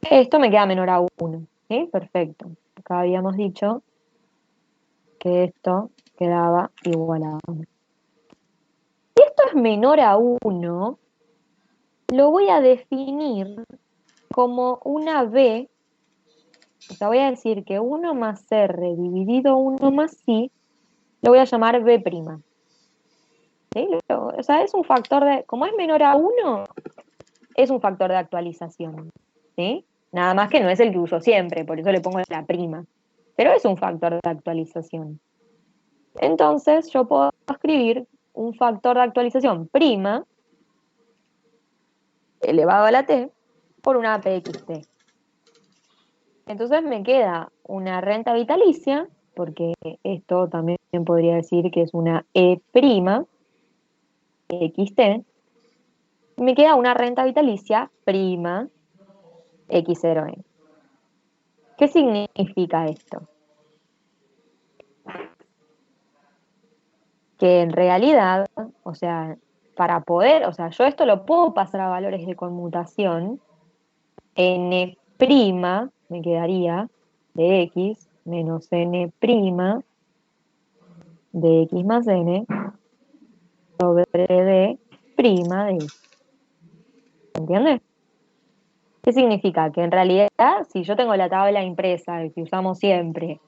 Esto me queda menor a 1, ¿sí? Perfecto. Acá habíamos dicho que esto quedaba igual a 1. Si esto es menor a 1, lo voy a definir como una B, o sea, voy a decir que 1 más R dividido 1 más I, lo voy a llamar B'. ¿Sí? O sea, es un factor como es menor a 1, es un factor de actualización, ¿sí? Nada más que no es el que uso siempre, por eso le pongo la prima, pero es un factor de actualización. Entonces yo puedo escribir un factor de actualización prima elevado a la t por una pxt. Entonces me queda una renta vitalicia, porque esto también podría decir que es una e' xt, me queda una renta vitalicia prima x0n. ¿Qué significa esto? Que en realidad, o sea, para poder, o sea, yo esto lo puedo pasar a valores de conmutación, n' me quedaría de x menos n' de x más n sobre d' de y. ¿Entiendes? ¿Qué significa? Que en realidad, si yo tengo la tabla impresa, que usamos siempre,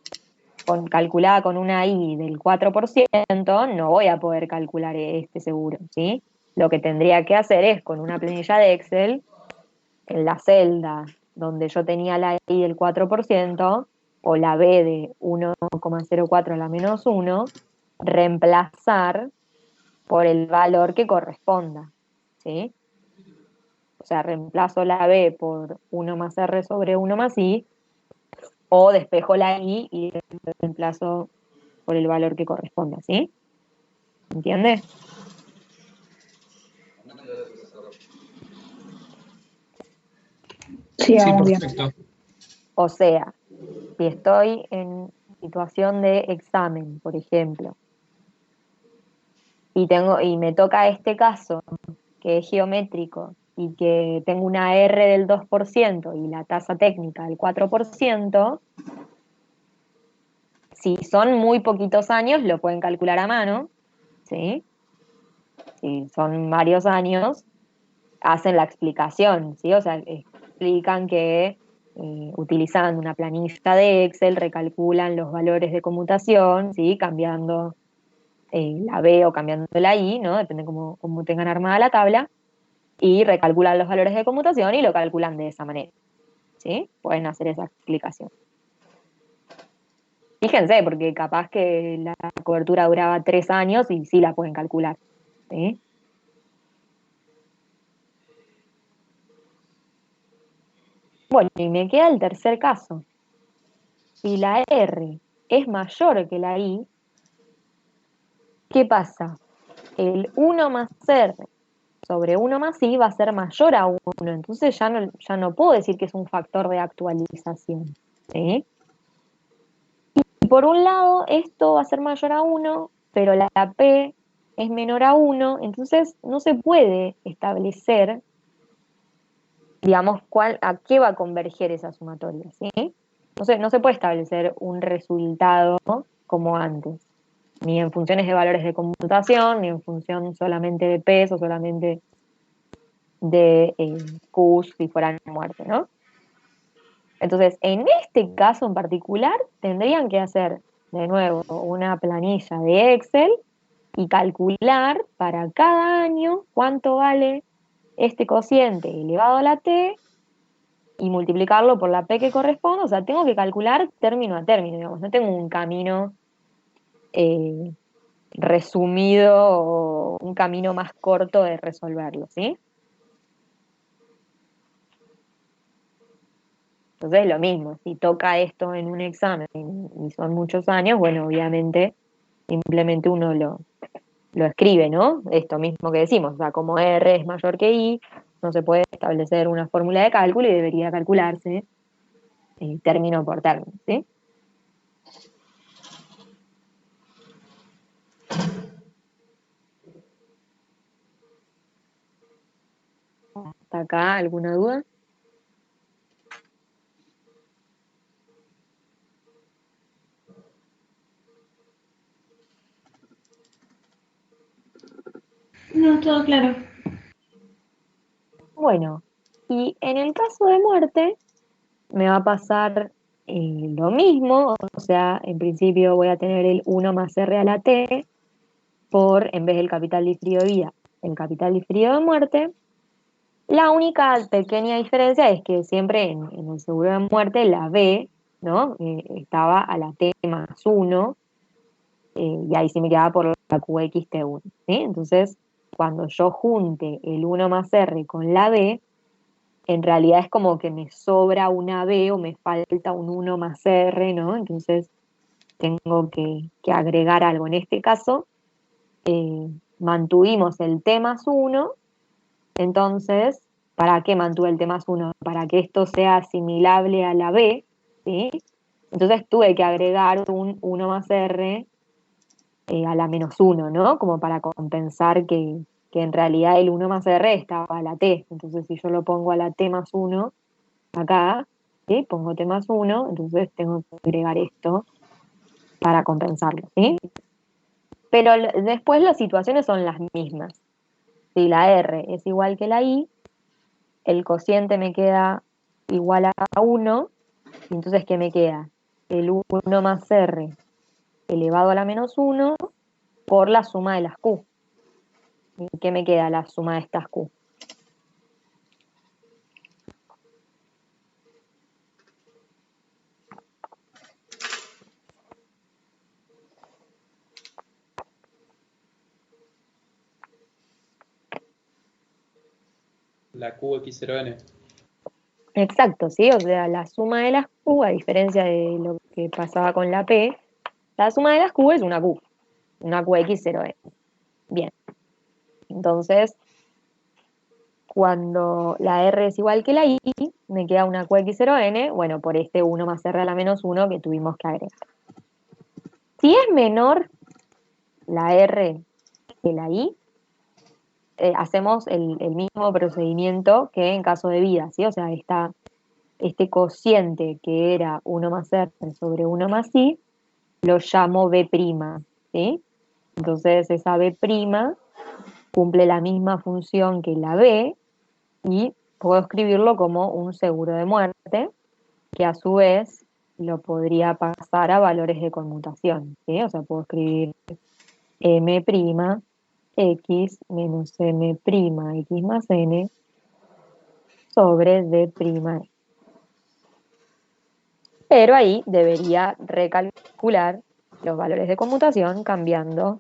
calculada con una I del 4%, no voy a poder calcular este seguro, ¿sí? Lo que tendría que hacer es, con una planilla de Excel, en la celda donde yo tenía la I del 4%, o la B de 1,04 a la menos 1, reemplazar por el valor que corresponda, ¿sí? O sea, reemplazo la B por 1 más R sobre 1 más I, o despejo la I y reemplazo por el valor que corresponda, ¿sí? ¿Entiendes? Sí, vamos bien. perfecto. O sea, si estoy en situación de examen, por ejemplo, y me toca este caso, que es geométrico, y que tengo una R del 2% y la tasa técnica del 4%, si son muy poquitos años, lo pueden calcular a mano, ¿sí? Si son varios años, hacen la explicación, ¿sí? O sea, explican que utilizando una planilla de Excel recalculan los valores de conmutación, ¿sí? Cambiando la B o cambiando la I, ¿no? Depende cómo tengan armada la tabla, y recalculan los valores de conmutación y lo calculan de esa manera, ¿sí? Pueden hacer esa explicación. Fíjense, porque capaz que la cobertura duraba 3 años y sí la pueden calcular, ¿sí? Bueno, y me queda el tercer caso. Si la R es mayor que la I, ¿qué pasa? El 1 más R sobre 1 más I va a ser mayor a 1, entonces ya no puedo decir que es un factor de actualización, ¿sí? Y por un lado, esto va a ser mayor a 1, pero la P es menor a 1, entonces no se puede establecer, digamos, a qué va a converger esa sumatoria, ¿sí? No se puede establecer un resultado como antes, ni en funciones de valores de conmutación, ni en función solamente de P o solamente de Qs si fueran muerte, ¿no? Entonces, en este caso en particular, tendrían que hacer de nuevo una planilla de Excel y calcular para cada año cuánto vale este cociente elevado a la T y multiplicarlo por la P que corresponde. O sea, tengo que calcular término a término, digamos, no tengo un camino eh, resumido o un camino más corto de resolverlo, ¿sí? Entonces, lo mismo, si toca esto en un examen y son muchos años, bueno, obviamente simplemente uno lo escribe, ¿no? Esto mismo que decimos, o sea, como R es mayor que I, no se puede establecer una fórmula de cálculo y debería calcularse término por término, ¿sí? ¿Hasta acá alguna duda? No, todo claro. Bueno, y en el caso de muerte me va a pasar lo mismo, o sea, en principio voy a tener el 1 más R a la T por, en vez del capital diferido de vida, el capital diferido de muerte. La única pequeña diferencia es que siempre en el seguro de muerte la B, ¿no? Estaba a la T más 1, y ahí sí me quedaba por la QXT1, ¿sí? Entonces, cuando yo junte el 1 más R con la B, en realidad es como que me sobra una B o me falta un 1 más R, ¿no? Entonces, tengo que agregar algo. En este caso, mantuvimos el T más 1, entonces, ¿para qué mantuve el T más 1? Para que esto sea asimilable a la B, ¿sí? Entonces tuve que agregar un 1 más R a la menos 1, ¿no? Como para compensar que en realidad el 1 más R estaba a la T. Entonces, si yo lo pongo a la T más 1 acá, ¿sí? Pongo T más 1, entonces tengo que agregar esto para compensarlo, ¿sí? Pero después las situaciones son las mismas. Si la R es igual que la I, el cociente me queda igual a 1, y entonces ¿qué me queda? El 1 más R elevado a la menos 1 por la suma de las Q. ¿Y qué me queda la suma de estas Q? La QX0N. Exacto, ¿sí? O sea, la suma de las Q, a diferencia de lo que pasaba con la P, la suma de las Q es una QX0N. Bien. Entonces, cuando la R es igual que la I, me queda una QX0N, bueno, por este 1 más R a la menos 1 que tuvimos que agregar. Si es menor la R que la I, hacemos el mismo procedimiento que en caso de vida, ¿sí? O sea, este cociente que era 1 más R sobre 1 más I, lo llamo B', ¿sí? Entonces esa B' cumple la misma función que la B y puedo escribirlo como un seguro de muerte, que a su vez lo podría pasar a valores de conmutación, ¿sí? O sea, puedo escribir M' X menos M' X más N sobre D'. Pero ahí debería recalcular los valores de conmutación cambiando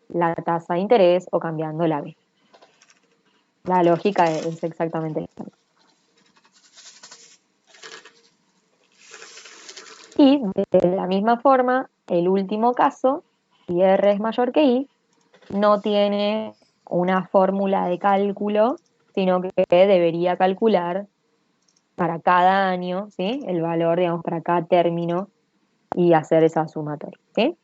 la tasa de interés o cambiando la B. La lógica es exactamente esta. Y de la misma forma, el último caso, si R es mayor que I, no tiene una fórmula de cálculo, sino que debería calcular para cada año, ¿sí? El valor, digamos, para cada término y hacer esa sumatoria, ¿sí?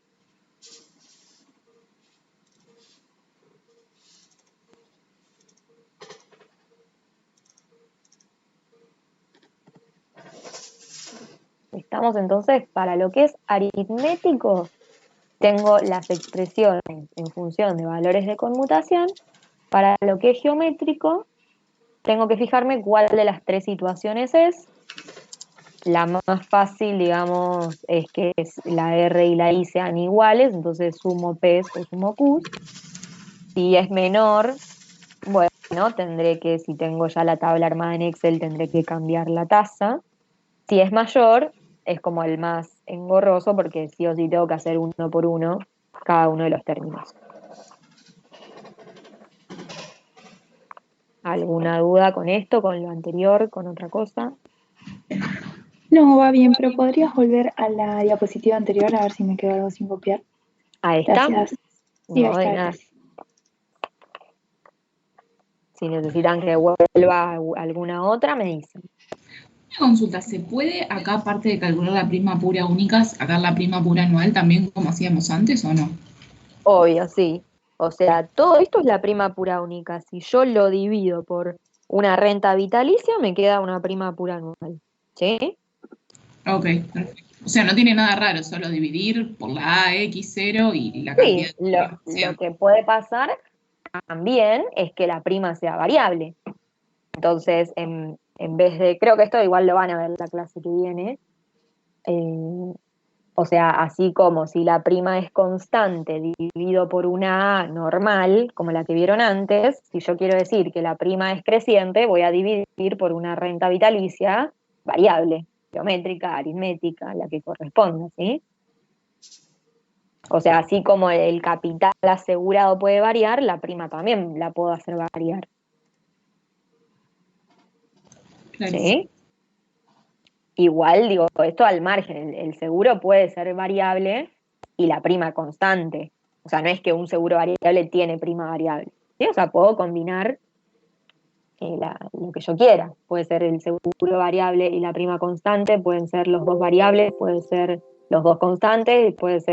Estamos entonces, para lo que es aritmético, tengo las expresiones en función de valores de conmutación. Para lo que es geométrico, tengo que fijarme cuál de las tres situaciones es. La más fácil, digamos, es que la R y la I sean iguales, entonces sumo P o sumo Q. Si es menor, bueno, tendré que, si tengo ya la tabla armada en Excel, tendré que cambiar la tasa. Si es mayor, es como el más engorroso, porque sí o sí tengo que hacer uno por uno cada uno de los términos. ¿Alguna duda con esto, con lo anterior, con otra cosa? No, va bien, pero ¿podrías volver a la diapositiva anterior a ver si me quedó algo sin copiar? Ahí está. Gracias. Sí, No, ahí de está. nada. Si necesitan que vuelva alguna otra, me dicen. Una consulta, ¿se puede acá, aparte de calcular la prima pura única, sacar la prima pura anual también como hacíamos antes o no? Obvio, sí. O sea, todo esto es la prima pura única. Si yo lo divido por una renta vitalicia, me queda una prima pura anual. ¿Sí? Ok, perfecto. O sea, no tiene nada raro, solo dividir por la A, X0 y la cantidad Sí, de lo que puede pasar también es que la prima sea variable. Entonces, en vez de, creo que esto igual lo van a ver en la clase que viene, o sea, así como si la prima es constante dividido por una A normal, como la que vieron antes, si yo quiero decir que la prima es creciente, voy a dividir por una renta vitalicia variable, geométrica, aritmética, la que corresponda, ¿sí? O sea, así como el capital asegurado puede variar, la prima también la puedo hacer variar. ¿Sí? Igual, digo, esto al margen, el seguro puede ser variable y la prima constante. O sea, no es que un seguro variable tiene prima variable. ¿Sí? O sea, puedo combinar lo que yo quiera. Puede ser el seguro variable y la prima constante, pueden ser los dos variables, pueden ser los dos constantes, puede ser